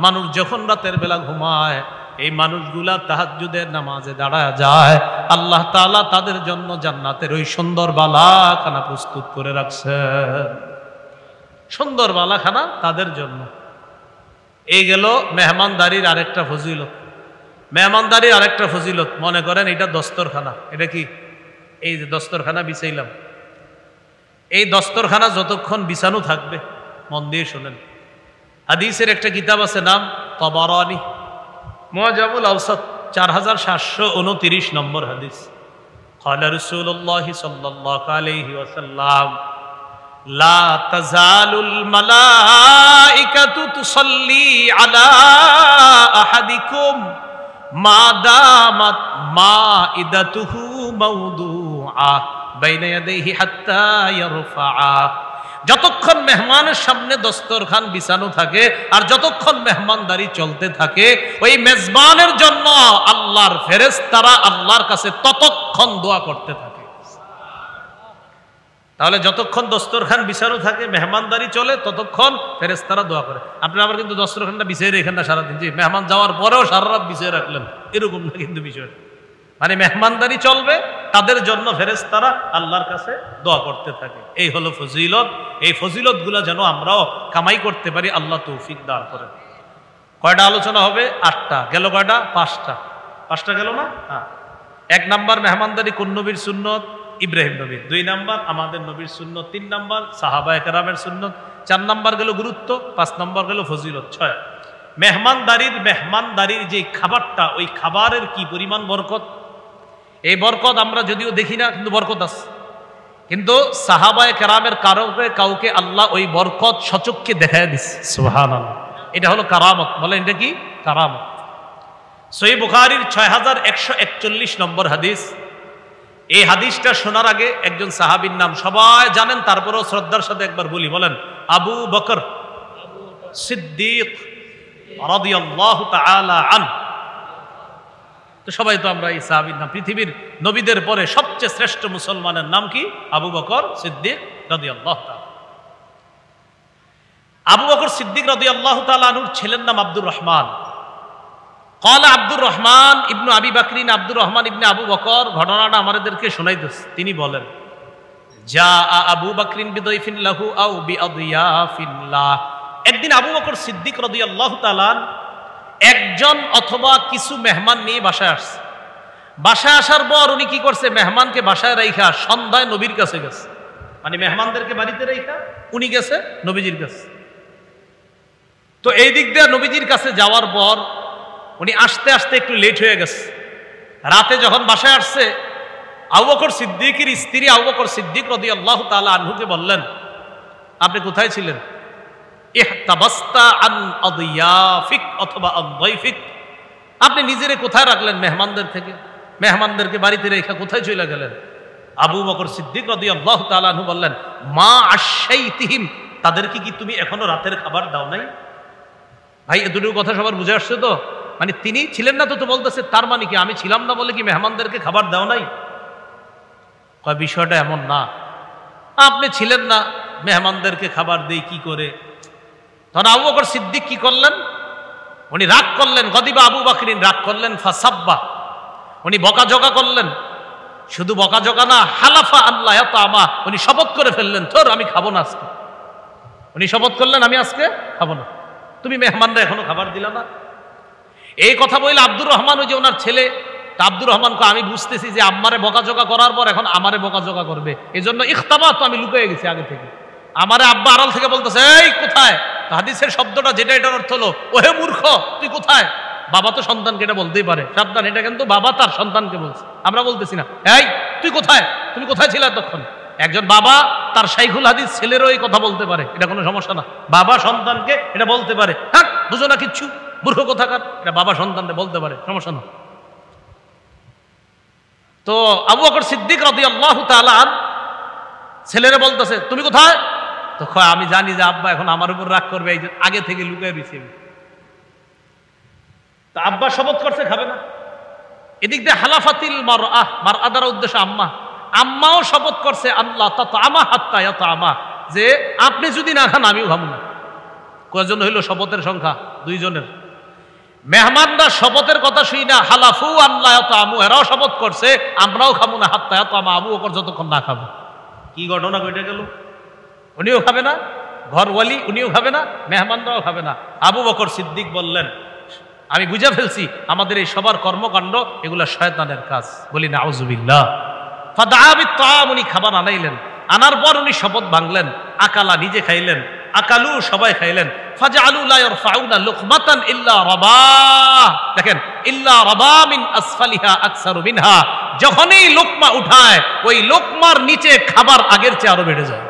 Speaker 1: মানুষ যখন রাতের বেলা ঘুমায়, এই মানুষগুলা তাহাজ্জুদের নামাজে দাঁড়ায় যায়। আল্লাহ তাআলা তাদের জন্য জান্নাতের ওই সুন্দর বালাখানা প্রস্তুত করে রাখছেন। সুন্দর বালাখানা তাদের জন্য। এই গেল মেহমানদারির আরেকটা ফজিলত। মেহমানদারির আরেকটা ফজিলত, মনে করেন এটা দস্তরখানা, এটা কি এই যে দস্তরখানা বিছাইলাম, এই দস্তরখানা যতক্ষণ বিছানো থাকবে, মন দিয়ে শোনেন, হাদিসের একটা কিতাব আছে নাম তাবারানী মুআজামুল আওসাত 4729 নম্বর হাদিস। ক্বালা রাসূলুল্লাহ সাল্লাল্লাহু আলাইহি ওয়াসাল্লাম লা তাযালুল মালাইকাতু তুসাল্লি আলা আহাদিকুম মা দামাত মাইদাতুহু মাওদুআ বাইনা ইয়াদাইহি হাত্তা ইয়ারফাআ। যতক্ষণ মেহমানের সামনে দস্তরখান বিছানো থাকে আর যতক্ষণ মেহমানদারি চলতে থাকে, ওই মেজবানের জন্য আল্লাহর ফেরেশতারা আল্লাহর কাছে ততক্ষণ দোয়া করতে থাকে। তাহলে যতক্ষণ দস্তরখান বিছানো থাকে, মেহমানদারি চলে, ততক্ষণ ফেরেশতারা দোয়া করে। আপনি আবার কিন্তু দস্তরখানটা বিছিয়ে রেখেন না সারাদিন, যে মেহমান যাওয়ার পরেও সারা রাত বিছিয়ে রাখলেন, এরকম না কিন্তু বিষয়টা। মানে মেহমানদারি চলবে, তাদের জন্য ফেরেশতারা আল্লাহর কাছে দোয়া করতে থাকে। এই হলো ফজিলত। এই ফজিলত গুলা যেন আমরাও কামাই করতে পারি, আল্লাহ তৌফিক দান করেন। কয়টা আলোচনা হবে? 8টা গেল। কয়টা? 5টা গেল না? হ্যাঁ। 1 নাম্বার মেহমানদারি কোন নবীর সুন্নত? ইব্রাহিম নবীর। 2 নাম্বার আমাদের নবীর সুন্নত। 3 নাম্বার সাহাবায়ে কেরামের সুন্নত। 4 নাম্বার গেল গুরুত্ব। 5 নাম্বার গেল ফজিলত। 6 মেহমানদারির যে খাবারটা, ওই খাবারের কি পরিমাণ বরকত। এই বরকত আমরা যদিও দেখি না, কিন্তু বরকত আছে। কিন্তু সাহাবায়ে কেরামের কাউকে আল্লাহ ওই বরকত সচক্ষে দেখায় দিচ্ছে। সুবহানাল্লাহ। এটা হলো কারামত। বলেন এটা কি? কারামত। সহিহ বুখারীর 6141 নম্বর হাদিস। এই হাদিসটা শোনার আগে একজন সাহাবীর নাম সবাই জানেন, তারপরেও শ্রদ্ধার সাথে একবার বলি। বলেন আবু বকর সিদ্দিক রাদিয়াল্লাহু তাআলা আনহু। তো সবাই তো আমরা এই সাহাবীর নাম, পৃথিবীর নবীদের পরে সবচেয়ে শ্রেষ্ঠ মুসলমানের নাম কি? আবু বকর সিদ্দিক রাদিয়াল্লাহু তাআলা। আবু বকর সিদ্দিক রাদিয়াল্লাহু তাআলা আনহুর ছেলের নাম আব্দুর রহমান। ক্বালা আব্দুর রহমান ইবনু আবি বকরিন, আব্দুর রহমান ইবনে আবু বকর ঘটনাটা আমাদেরকে শোনাইতেছে। তিনি বলেন, জা আবু বকরিন বিদাইফিন লাহু আও বিআদিয়াফিল্লাহ। একদিন আবু বকর সিদ্দিক রাদিয়াল্লাহু তাআলা একজন অথবা কিছু মেহমান নিয়ে বাসায় আসছে। বাসায় আসার পর উনি কি করছে? মেহমানকে বাসায় রাইখা সন্ধ্যায় নবীর কাছে গেছে। মানে মেহমানদেরকে বাড়িতে রাইখা উনি গেছে নবীজির কাছে। তো এই দিক দিয়ে নবীজির কাছে যাওয়ার পর উনি আসতে আসতে একটু লেট হয়ে গেছে। রাতে যখন বাসায় আসছে, আবু বকর সিদ্দিকের স্ত্রী আবু বকর সিদ্দিক রাদিয়াল্লাহু তাআলা আনহুকে বললেন, আপনি কোথায় ছিলেন? ইহতাবাস্তা আন আদিয়াফিক অথবা আদাইফিক। আপনি নিজেরে কোথায় রাখলেন মেহমানদের থেকে? মেহমানদেরকে বাড়িতে রেখে কোথায় চলে গেলেন? আবু বকর সিদ্দিক রাদিয়াল্লাহু তাআলা আনহু বললেন, মা আশাইতিহিম, তাদেরকে কি তুমি এখনো রাতের খাবার দাও নাই? ভাই এ দুটো কথা সবার বুঝে আসছে তো? মানে তিনি ছিলেন না তো বলতেছে, তার মানে কি আমি ছিলাম না বলে কি মেহমানদেরকে খাবার দাও নাই? কয় বিষয়টা এমন না, আপনি ছিলেন না, মেহমানদেরকে খাবার দেই কি করে? তখন আবু বকর সিদ্দিক কি করলেন? উনি রাগ করলেন। গদিবা আবু বকরিন, রাগ করলেন। ফাসাব্বা, উনি বকাঝকা করলেন। শুধু বকাঝকা না, হালাফা আল্লাহ ইয়াতামা, উনি শপথ করে ফেললেন, তোর আমি খাবো না আজকে। উনি শপথ করলেন, আমি আজকে খাবো না, তুমি মেহমানরা এখনো খাবার দিলা না। এই কথা বললে আব্দুর রহমান, ওই যে ওনার ছেলে, তা আব্দুর রহমানকে আমি বুঝতেছি যে আম্মারে বকাঝকা করার পর এখন আমারে বকাঝকা করবে, এই জন্য ইখতাবা, তো আমি লুকিয়ে গেছি আগে থেকে। আমারে আব্বা আড়াল থেকে বলতেছে, এই কোথায়? হাদিসের শব্দটা যেটা, এটার অর্থ হলো ওহে মূর্খ, তুই কোথায়? বাবা তো সন্তানকে এটা বলতেই পারে, সাবধান, এটা কিন্তু বাবা তার সন্তানকে বলছে, আমরা বলতেছি না। এই তুই কোথায়? তুমি কোথায় ছিলে তখন? একজন বাবা তার শাইখুল হাদিস ছেলেরও এই কথা বলতে পারে, এটা কোনো সমস্যা না। বাবা সন্তানকে এটা বলতে পারে, হ্যাঁ বুঝো না কিচ্ছু, মূর্খ কোথাকার, এটা বাবা সন্তানকে বলতে পারে, সমস্যা না। তো আবু বকর সিদ্দিক রাদিয়াল্লাহু তাআলা ছেলেরে বলতেছে, তুমি কোথায়? তো আমি জানি যে আব্বা এখন আমার উপর রাগ করবে, এই যে আগে থেকে লুকিয়ে দিয়েছি। তা আব্বা শপথ করছে খাবে না। এদিক দিয়ে হালাফাতিল মারআহ, মারআ দ্বারা উদ্দেশ্য আম্মা, আম্মাও শপথ করছে, আল্লাহ তাতআমা হাত্তা ইয়াতআমা, যে আপনি যদি না খান আমিও খাবো না। কয়জন হইল শপথের সংখ্যা? 2 জনের। মেহমানরা শপথের কথা শুই না, হালাফু আল্লাহ ইয়াতআমু, এরাও শপথ করছে আমরাও খাবো না, হাত্তা ইয়াতআমা, আবু বকর যতক্ষণ না খাবো। কি ঘটনা ঘটে গেল? উনিও খাবে না, ঘরওয়ালি উনিও খাবে না, মেহমানরাও খাবে না। আবু বকর সিদ্দিক বললেন, আমি বুঝে ফেলছি আমাদের এই সবার কর্মকাণ্ড এগুলা শয়তানের কাজ, বলি নাউজুবিল্লাহ। ফাদআ বিত-তাআম, উনি খাবার আনাইলেন, আনার পর উনি শপথ ভাঙলেন, আকালা নিজে খাইলেন, আকালু সবাই খাইলেন, ফাজআলু লা ইয়ারফাউনা লুকমাতান ইল্লা রাবা, দেখেন ইল্লা রাবা মিন আসফালিহা আকসারু মিনহা, যখনই লোকমা উঠায় ওই লোকমার নিচে খাবার আগের চেয়ে আরো বেড়ে যায়।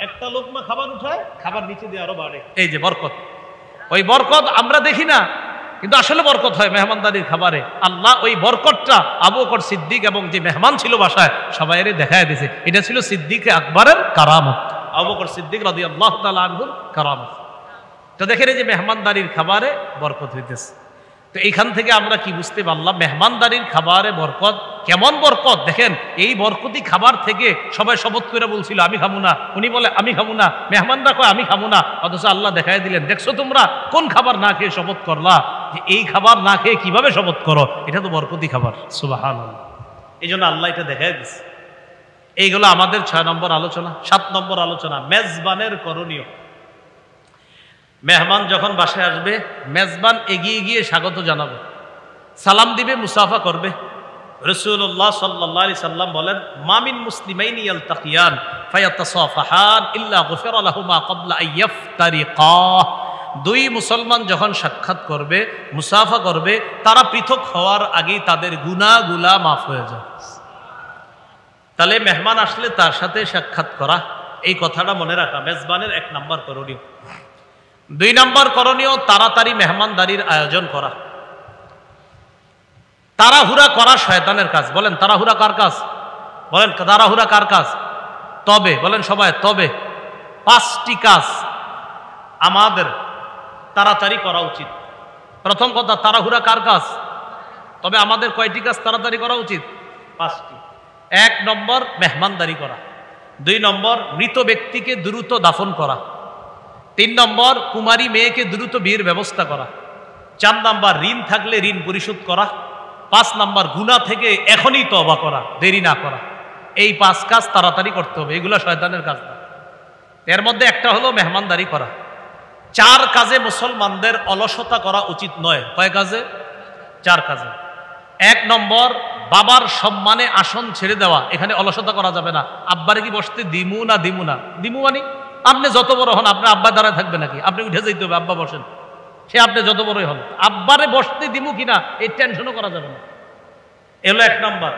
Speaker 1: একটা লোকমা খাবার উঠায়, খাবার নিচে দিয়ে আরো বাড়ে। এই যে বরকত, ওই বরকত আমরা দেখি না, কিন্তু আসলে বরকত হয় মেহমানদারির খাবারে। আল্লাহ ওই বরকতটা আবু বকর সিদ্দিক এবং যে মেহমান ছিল বাসায় সবাইরে দেখায় দিয়েছে। এটা ছিল সিদ্দিক আকবরের কারামত, আবু বকর সিদ্দিক রাদিয়াল্লাহু তাআলা আনহুর কারামত। তো দেখেন এই যে মেহমানদারির খাবারে বরকত হইতেছে। তো এইখান থেকে আমরা কি বুঝতে পারলাম মেহমানদারির খাবারে বরকত কেমন বরকত। দেখেন এই বরকতি খাবার থেকে সবাই শপথ করে বলছিল আমি খাবো না, উনি বলে আমি খাবো না, মেহমানরা কয় আমি খাবো না, অথচ আল্লাহ দেখাই দিলেন দেখছো তোমরা কোন খাবার না খেয়ে শপথ করলা, যে এই খাবার না খেয়ে কিভাবে শপথ করো, এটা তো বরকতি খাবার। সুবহানাল্লাহ। এই জন্য আল্লাহ এটা দেখাই দিচ্ছে। এইগুলো আমাদের 6 নম্বর আলোচনা। 7 নম্বর আলোচনা মেজবানের করণীয়। মেহমান যখন বাসায় আসবে মেজবান এগিয়ে গিয়ে স্বাগত জানাবে, সালাম দিবে, মুসাফা করবে। রাসূলুল্লাহ সাল্লাল্লাহু আলাইহি সাল্লাম বলেন মামিন মুসলিমাইনি ইয়ালতাকিয়ান ফায়াতাসাফাহান ইল্লা গুফিরা লাহুমা ক্বাবলা আন ইফতারিকা। দুই মুসলমান যখন সাক্ষাৎ করবে, মুসাফা করবে, তারা পৃথক হওয়ার আগেই তাদের গুনাহগুলা মাফ হয়ে যায়। তাহলে মেহমান আসলে তার সাথে সাক্ষাৎ করা, এই কথাটা মনে রাখা মেজবানের 1 নম্বর করণীয়। 2 নম্বর করণীয় তাড়াতাড়ি মেহমানদারির আয়োজন করা। তাড়াহুড়া করা শয়তানের কাজ। বলেন তাড়াহুড়া কার কাজ? বলেন তাড়াহুড়া কার কাজ? তবে বলেন সবাই তবে 5টি কাজ আমাদের তাড়াতাড়ি করা উচিত। প্রথম কথা, তাড়াহুড়া কার কাজ? তবে আমাদের কয়টি কাজ তাড়াতাড়ি করা উচিত? 5টি। 1 নম্বর মেহমানদারি করা, 2 নম্বর মৃত ব্যক্তিকে দ্রুত দাফন করা, 3 নম্বর কুমারী মেয়েকে দ্রুত বিয়ের ব্যবস্থা করা, 4 নম্বর ঋণ থাকলে ঋণ পরিশোধ করা, 5 নম্বর গুনাহ থেকে এখনই তওবা করা, দেরি না করা। এই 5 কাজ তাড়াতাড়ি করতে হবে, এগুলো শয়তানের কাজ না। এর মধ্যে একটা হলো মেহমানদারি করা। 4 কাজে মুসলমানদের অলসতা করা উচিত নয়। কয় কাজে? 4 কাজে। 1 নম্বর বাবার সম্মানে আসন ছেড়ে দেওয়া, এখানে অলসতা করা যাবে না। আব্বারে কি বসতে দিমু না দিমু না, দিমু মানে আপনি যত বড় হন আপনার আব্বা দাঁড়ায় থাকবে নাকি? আপনি উঠে যাইতে হবে, আব্বা বসেন, সে আপনি যত বড়ই হন। আব্বারে বসতে দিমু কিনা এই টেনশনও করা যাবে না। এলো 1 নম্বর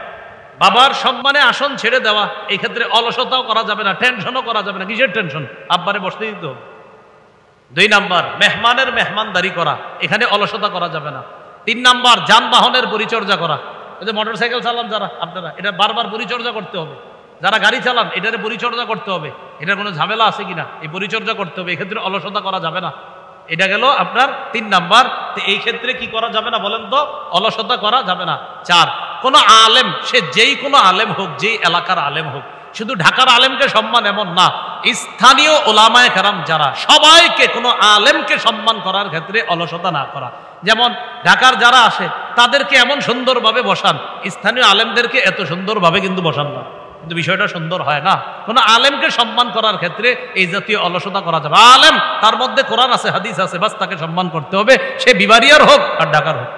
Speaker 1: বাবার সম্মানে আসন ছেড়ে দেওয়া, এই ক্ষেত্রে অলসতাও করা যাবে না, টেনশনও করা যাবে না। কিসের টেনশন? আব্বারে বসতে দিতে হবে। 2 নম্বর মেহমানের মেহমানদারি করা, এখানে অলসতা করা যাবে না। 3 নম্বর যানবাহনের পরিচর্যা করা। ওই যে মোটরসাইকেল চালান যারা আপনারা, এটা বারবার পরিচর্যা করতে হবে। যারা গাড়ি চালান এটারে পরিচর্যা করতে হবে, এটার কোনো ঝামেলা আছে কিনা এই পরিচর্যা করতে হবে, এক্ষেত্রে অলসতা করা যাবে না। এটা গেল আপনার 3 নাম্বার। তো এই ক্ষেত্রে কি করা যাবে না বলেন তো? অলসতা করা যাবে না। 4, কোনো আলেম, সে যেই কোনো আলেম হোক, যেই এলাকার আলেম হোক, শুধু ঢাকার আলেমকে সম্মান এমন না, স্থানীয় ওলামায়ে কেরাম যারা, সবাইকে, কোনো আলেমকে সম্মান করার ক্ষেত্রে অলসতা না করা। যেমন ঢাকার যারা আসে তাদেরকে এমন সুন্দরভাবে বসান, স্থানীয় আলেমদেরকে এত সুন্দরভাবে কিন্তু বসান না, কিন্তু বিষয়টা সুন্দর হয় না। কোনো আলেমকে সম্মান করার ক্ষেত্রে এই জাতীয় অলসতা করা যাবে। আলেম, তার মধ্যে কোরআন আছে, হাদিস আছে, বাস তাকে সম্মান করতে হবে, সে বিবারিয়ার হোক আর ঢাকার হোক।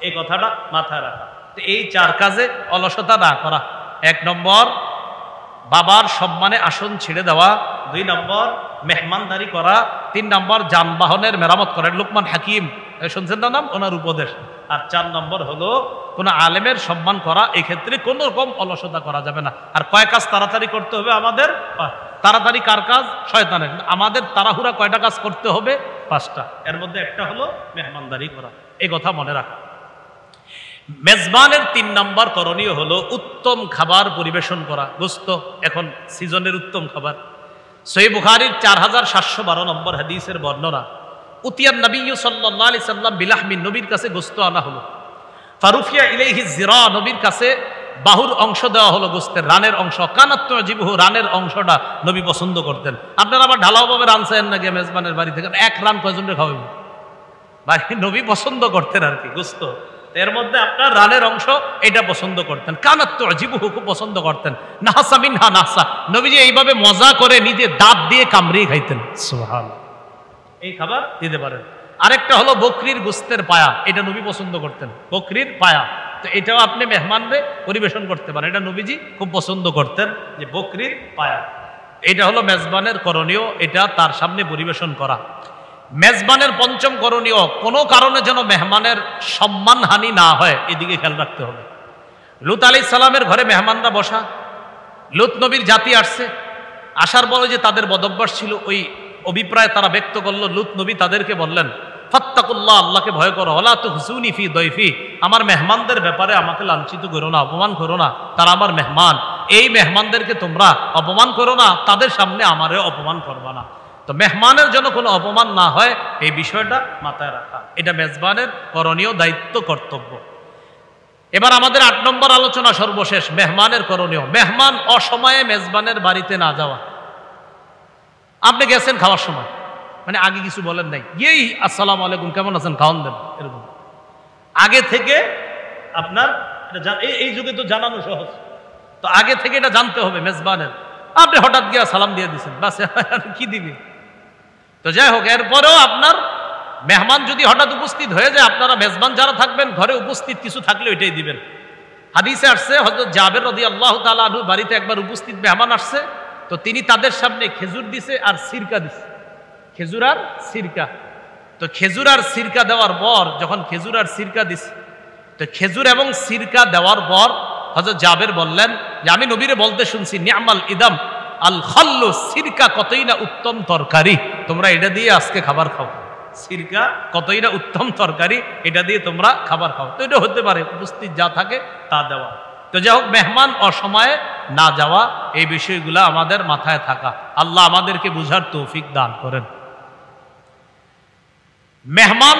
Speaker 1: এই কথাটা মাথায় রাখা। তো এই 4 কাজে অলসতা না করা। 1 নম্বর বাবার সম্মানে আসন ছেড়ে দেওয়া, 2 নম্বর মেহমানদারি করা, 3 নম্বর যানবাহনের মেরামত করা। লোকমান হাকিম শুনছেন না নাম, ওনার উপদেশ। আর 4 নম্বর হলো কোনো আলেমের সম্মান করা, এক্ষেত্রে কোনো রকম অলসতা করা যাবে না। আর কয় কাজ তাড়াতাড়ি করতে হবে আমাদের? তাড়াতাড়ি কার কাজ? শয়তানের। আমাদের তাড়াহুড়া কয়টা কাজ করতে হবে? 5টা। এর মধ্যে একটা হলো মেহমানদারি করা, এই কথা মনে রাখা। মেজবানের 3 নম্বর করণীয় হলো উত্তম খাবার পরিবেশন করা। গোস্ত এখন সিজনের উত্তম খাবার। সহিহ বুখারীর 4712 নম্বর হাদিসের বর্ণনা, উতিয়ান নবী সাল্লাল্লাহু আলাইহি সাল্লাম বিলাহমিন, নবীর কাছে গোস্ত আনা হলো। ফারুফিয়া ইলাইহি জিরা, নবীর কাছে বাহুর অংশ দেওয়া হলো, গোস্তের রানের অংশ। কানাত তুজিবহু, রানের অংশটা নবী পছন্দ করতেন। আপনারা আবার ঢালাওভাবে রান চাইেন নাকি মেজবানের বাড়ি থেকে? 1 রান কয়জনকে খাওয়াবো? ভাই নবী পছন্দ করতেন আর কি গোস্ত, এর মধ্যে আপনার রানের অংশ এটা পছন্দ করতেন। কানাত তুজিবহু, খুব পছন্দ করতেন। নাহসা মিনহা নাহসা, নবীজি এইভাবে মজা করে নিজে দাঁত দিয়ে কামড়িয়ে খাইতেন। সুবহানাল্লাহ। এই খাবার দিতে পারেন। আরেকটা হলো বকরির গোস্তের পায়া, এটা নবী পছন্দ করতেন, বকরির পায়া। তো এটাও আপনি মেহমানরে পরিবেশন করতে পারেন, এটা নবীজি খুব পছন্দ করতেন, যে বকরির পায়া। এটা হলো মেজবানের করণীয়, এটা তার সামনে পরিবেশন করা। মেজবানের পঞ্চম করণীয়, কোনো কারণে যেন মেহমানের সম্মানহানি না হয়, এদিকে খেয়াল রাখতে হবে। লূত আলাইহিস সালামের ঘরে মেহমানরা বসা, লূত নবীর জাতি আসছে, আসার পরে যে তাদের বদভ্যাস ছিল, ওই অভিপ্রায় তারা ব্যক্ত করলো। লূত নবী তাদেরকে বললেন, ফাত্তাকুল্লাহ, আল্লাহকে ভয় করো, ওয়ালা তুহজুনি ফি দয়ফি, আমার মেহমানদের ব্যাপারে আমাকে লাঞ্ছিত করো না, অপমান করো না, তারা আমার মেহমান, এই মেহমানদেরকে তোমরা অপমান করো না, তাদের সামনে আমারে অপমান করবা না। তো মেহমানের জন্য কোনো অপমান না হয়, এই বিষয়টা মাথায় রাখা, এটা মেজবানের করণীয় দায়িত্ব, কর্তব্য। এবার আমাদের 8 নম্বর আলোচনা, সর্বশেষ, মেহমানের করণীয়। মেহমান অসময়ে মেজবানের বাড়িতে না যাওয়া। আপনি গেছেন খাওয়ার সময়, মানে আগে কিছু বলেন নাই, গিয়েই আসসালামু আলাইকুম, কেমন আছেন, খাওয়ান দেন, এরকম আগে থেকে আপনার এই যুগে তো জানানো সহজ, তো আগে থেকে এটা জানতে হবে মেজবানের। আপনি হঠাৎ গিয়া সালাম দিয়ে দিচ্ছেন, বাস, কি দিবে। তো যাই হোক, এরপরেও আপনার মেহমান যদি হঠাৎ উপস্থিত হয়ে যায়, আপনারা মেজবান যারা থাকবেন ঘরে উপস্থিত কিছু থাকলে ওইটাই দিবেন। হাদিসে আসছে, হযরত জাবের রাদিয়াল্লাহু তাআলা আনহু বাড়িতে একবার উপস্থিত মেহমান আসছে, তো তিনি তাদের সামনে খেজুর দিছে আর সিরকা দিছে, খেজুর আর সিরকা। তো খেজুর আর সিরকা দেওয়ার পর, যখন খেজুর আর সিরকা দিছে, তো খেজুর এবং সিরকা দেওয়ার পর হযরত জাবের বললেন যে আমি নবীরে বলতে শুনছি, নি'মাল ইদাম আল খাল্লু, সিরকা কতই না উত্তম তরকারি, তোমরা এটা দিয়ে আজকে খাবার খাও। সিরকা কতই না উত্তম তরকারি, এটা দিয়ে তোমরা খাবার খাও। তো এটা হতে পারে উপস্থিত যা থাকে তা দেওয়া। তো যাই হোক, মেহমান অসময়ে না যাওয়া, এই বিষয়গুলো আমাদের মাথায় থাকা। আল্লাহ আমাদেরকে বুঝার তৌফিক দান করেন। মেহমান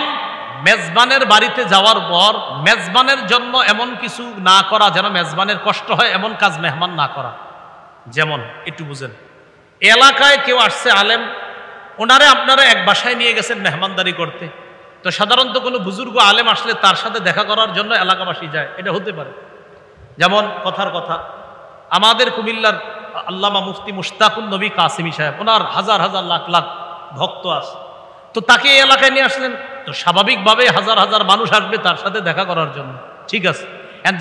Speaker 1: মেজবানের বাড়িতে যাওয়ার পর মেজবানের জন্য এমন কিছু না করা যেন মেজবানের কষ্ট হয়, এমন কাজ মেহমান না করা। যেমন একটু বুঝেন, এলাকায় কেউ আসছে আলেম, ওনারে আপনারা এক বাসায় নিয়ে গেছেন মেহমানদারি করতে, তো সাধারণত কোনো বুজুর্গ আলেম আসলে তার সাথে দেখা করার জন্য এলাকাবাসী যায়, এটা হতে পারে। যেমন কথার কথা, আমাদের কুমিল্লার আল্লামা মুফতি মুশতাকুন নবী কাসিমি সাহেব, ওনার হাজার হাজার লাখ লাখ ভক্ত আছে, তো তাকে এই এলাকায় নিয়ে আসলেন, তো স্বাভাবিকভাবে হাজার হাজার মানুষ আসবে তার সাথে দেখা করার জন্য, ঠিক আছে।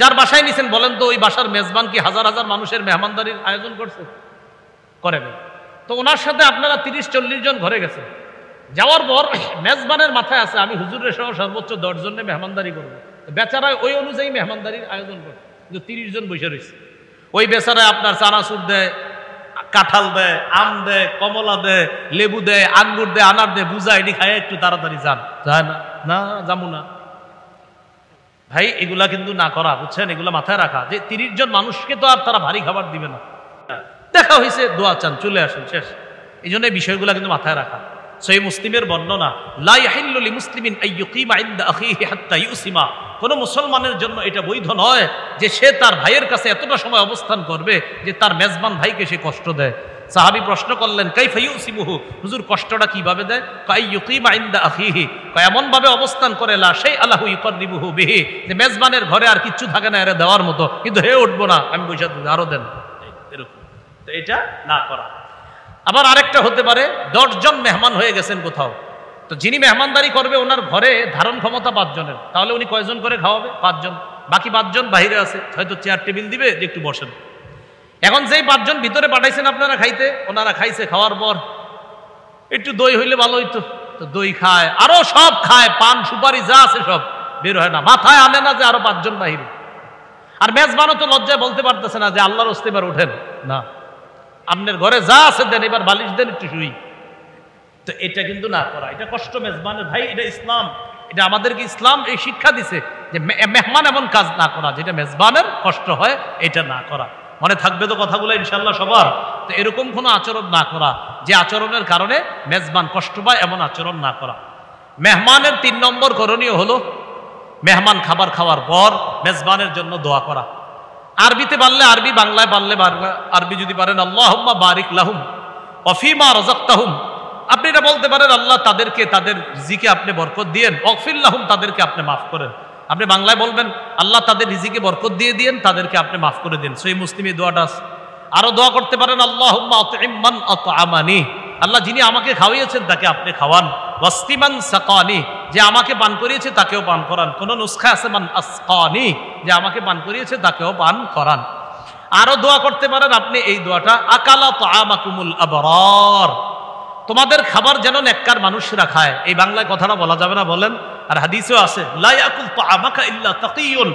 Speaker 1: যার বাসায় নিছেন বলেন তো, ওই বাসার মেজবান কি হাজার হাজার মানুষের মেহমানদারির আয়োজন করছে? করে না। তো ওনার সাথে আপনারা 30-40 জন ঘরে গেছেন, যাওয়ার পর মেজবানের মাথায় আছে আমি হুজুরের সহ সর্বোচ্চ 10 জনে মেহমানদারি করবো, বেচারায় ওই অনুযায়ী মেহমানদারির আয়োজন করে, কিন্তু 30 জন বসে রয়েছে। ওই বেচারায় আপনার চানাচুর দেয়, কাঁঠাল দেয়, আম দেয়, কমলা দেয়, লেবু দেয়, আঙ্গুর দেয়, আনার দেয়, বুঝা এটি খায় একটু তাড়াতাড়ি যান, যায় না, না যাবো না। ভাই এগুলা কিন্তু না করা, বুঝছেন, এগুলা মাথায় রাখা, যে 30 জন মানুষকে তো আর তারা ভারী খাবার দিবে না, দেখা হয়েছে, দোয়া চান, চলে আসেন, শেষ। এই জন্য এই বিষয়গুলো কিন্তু মাথায় রাখা। সহিহ মুসলিমের বর্ণনা, লা ইয়াহিল্লু লিমুসলিমিন আইয়ুকিমা ইনদা আখিহি হাত্তা ইউসিমা, কোন মুসলমানের জন্য এটা বৈধ নয় যে সে তার ভাইয়ের কাছে এতটা সময় অবস্থান করবে যে তার মেজবান ভাইকে সে কষ্ট দেয়। সাহাবী প্রশ্ন করলেন, কাইফা ইউসিমুহু, হুজুর কষ্টটা কিভাবে দেয়? কাইয়ুকিমা ইনদা আখিহি, এমন ভাবে অবস্থান করে, লা শাইআ লাহু ইউকাররিবুহু বিহি, যে মেজবানের ঘরে আর কিচ্ছু থাকে না এর দেওয়ার মতো, কিন্তু হে উঠবো না, আমি বসে আরো দেন, এরকম। তো এটা না করা। আবার আরেকটা হতে পারে, 10 জন মেহমান হয়ে গেছেন কোথাও, তো যিনি মেহমানদারি করবে ওনার ঘরে ধারণ ক্ষমতা 5 জনের, তাহলে উনি কয়জন করে খাওয়াবে? 5 জন, বাকি 5 জন বাইরে আছে, হয়তো চেয়ার টেবিল দিবে যে একটু বসেন। এখন যেই 5 জন ভিতরে পাঠাইছেন আপনারা খাইতে, ওনারা খাইছে, খাওয়ার পর একটু দই হইলে ভালো হইতো, তো দই খায়, আরো সব খায়, পান সুপারি যা আছে সব বের হয় না, মাথায় আনে না যে আরো 5 জন বাহিরে। আর মেজবানও তো লজ্জায় বলতে পারতেছে না যে আল্লাহর হস্তে এবার ওঠেন না, আপনার ঘরে যা আছে দেন, এবার বালিশ দেন, একটু শুই। তো এটা কিন্তু না করা, এটা কষ্ট মেজবানের। ভাই এটা ইসলাম, এটা আমাদেরকে ইসলাম এই শিক্ষা দিছে যে মেহমান এমন কাজ না করা যেটা মেজবানের কষ্ট হয়, এটা না করা। মনে থাকবে তো কথাগুলো ইনশাল্লাহ সবার? তো এরকম কোনো আচরণ না করা যে আচরণের কারণে মেজবান কষ্ট পায়, এমন আচরণ না করা। মেহমানের 3 নম্বর করণীয় হলো মেহমান খাবার খাওয়ার পর মেজবানের জন্য দোয়া করা। আরবিতে পারলে আরবি, বাংলায় পারলে বাংলা। আরবি যদি পারেন, আল্লাহুম্মা বারিক লাহুম ওয়া ফীমা রাযাকতাহুম, আপনি এটা বলতে পারেন আল্লাহ তাদেরকে তাদের রিজিকে আপনি বরকত দিয়েন, ওয়াগফির লাহুম, তাদেরকে আপনি মাফ করেন। আপনি বাংলায় বলবেন আল্লাহ তাদের রিজিকে বরকত দিয়ে দিয়েন, তাদেরকে আপনি মাফ করে দিন। সহিহ মুসলিমে দোয়াটা আছে। আরো দোয়া করতে পারেন, আল্লাহুম্মা আত'ইম মান আত'আমানি, আল্লাহ যিনি আমাকে খাওয়িয়েছেন তাকে আপনি খাওয়ান। ওয়াসকিমান সাকানি, যে আমাকে পান করিয়েছে তাকেও পান করান। কোন নুসখা আছে মান আসকানি, যে আমাকে পান করিয়েছে তাকেও পান করান। আরো দোয়া করতে পারেন আপনি এই দোয়াটা, আকালা তাআমাকুমুল আবরার, তোমাদের খাবার যেন নেককার মানুষরা খায়। এই বাংলায় কথাটা বলা যাবে না বলেন? আর হাদিসেও আছে লা ইয়াকুল তাআমাকা ইল্লা তাকিয়ুন,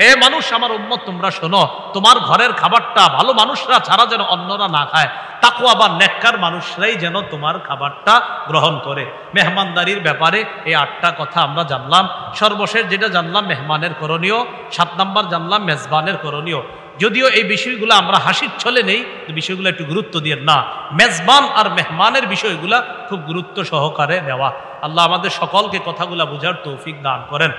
Speaker 1: এ মানুষ আমার উম্মত তোমরা শোনো, তোমার ঘরের খাবারটা ভালো মানুষরা ছাড়া যেন অন্যরা না খায়, তাকওয়া বা নেককার মানুষরাই যেন তোমার খাবারটা গ্রহণ করে। মেহমানদারির ব্যাপারে এই 8টা কথা আমরা জানলাম। সর্বশেষ যেটা জানলাম মেহমানের করণীয়, 7 নাম্বার জানলাম মেজবানের করণীয়। যদিও এই বিষয়গুলো আমরা হাসির ছলে নেই, বিষয়গুলো একটু গুরুত্ব দিয়ে না, মেজবান আর মেহমানের বিষয়গুলা খুব গুরুত্ব সহকারে নেওয়া। আল্লাহ আমাদের সকলকে কথাগুলা বোঝার তৌফিক দান করেন।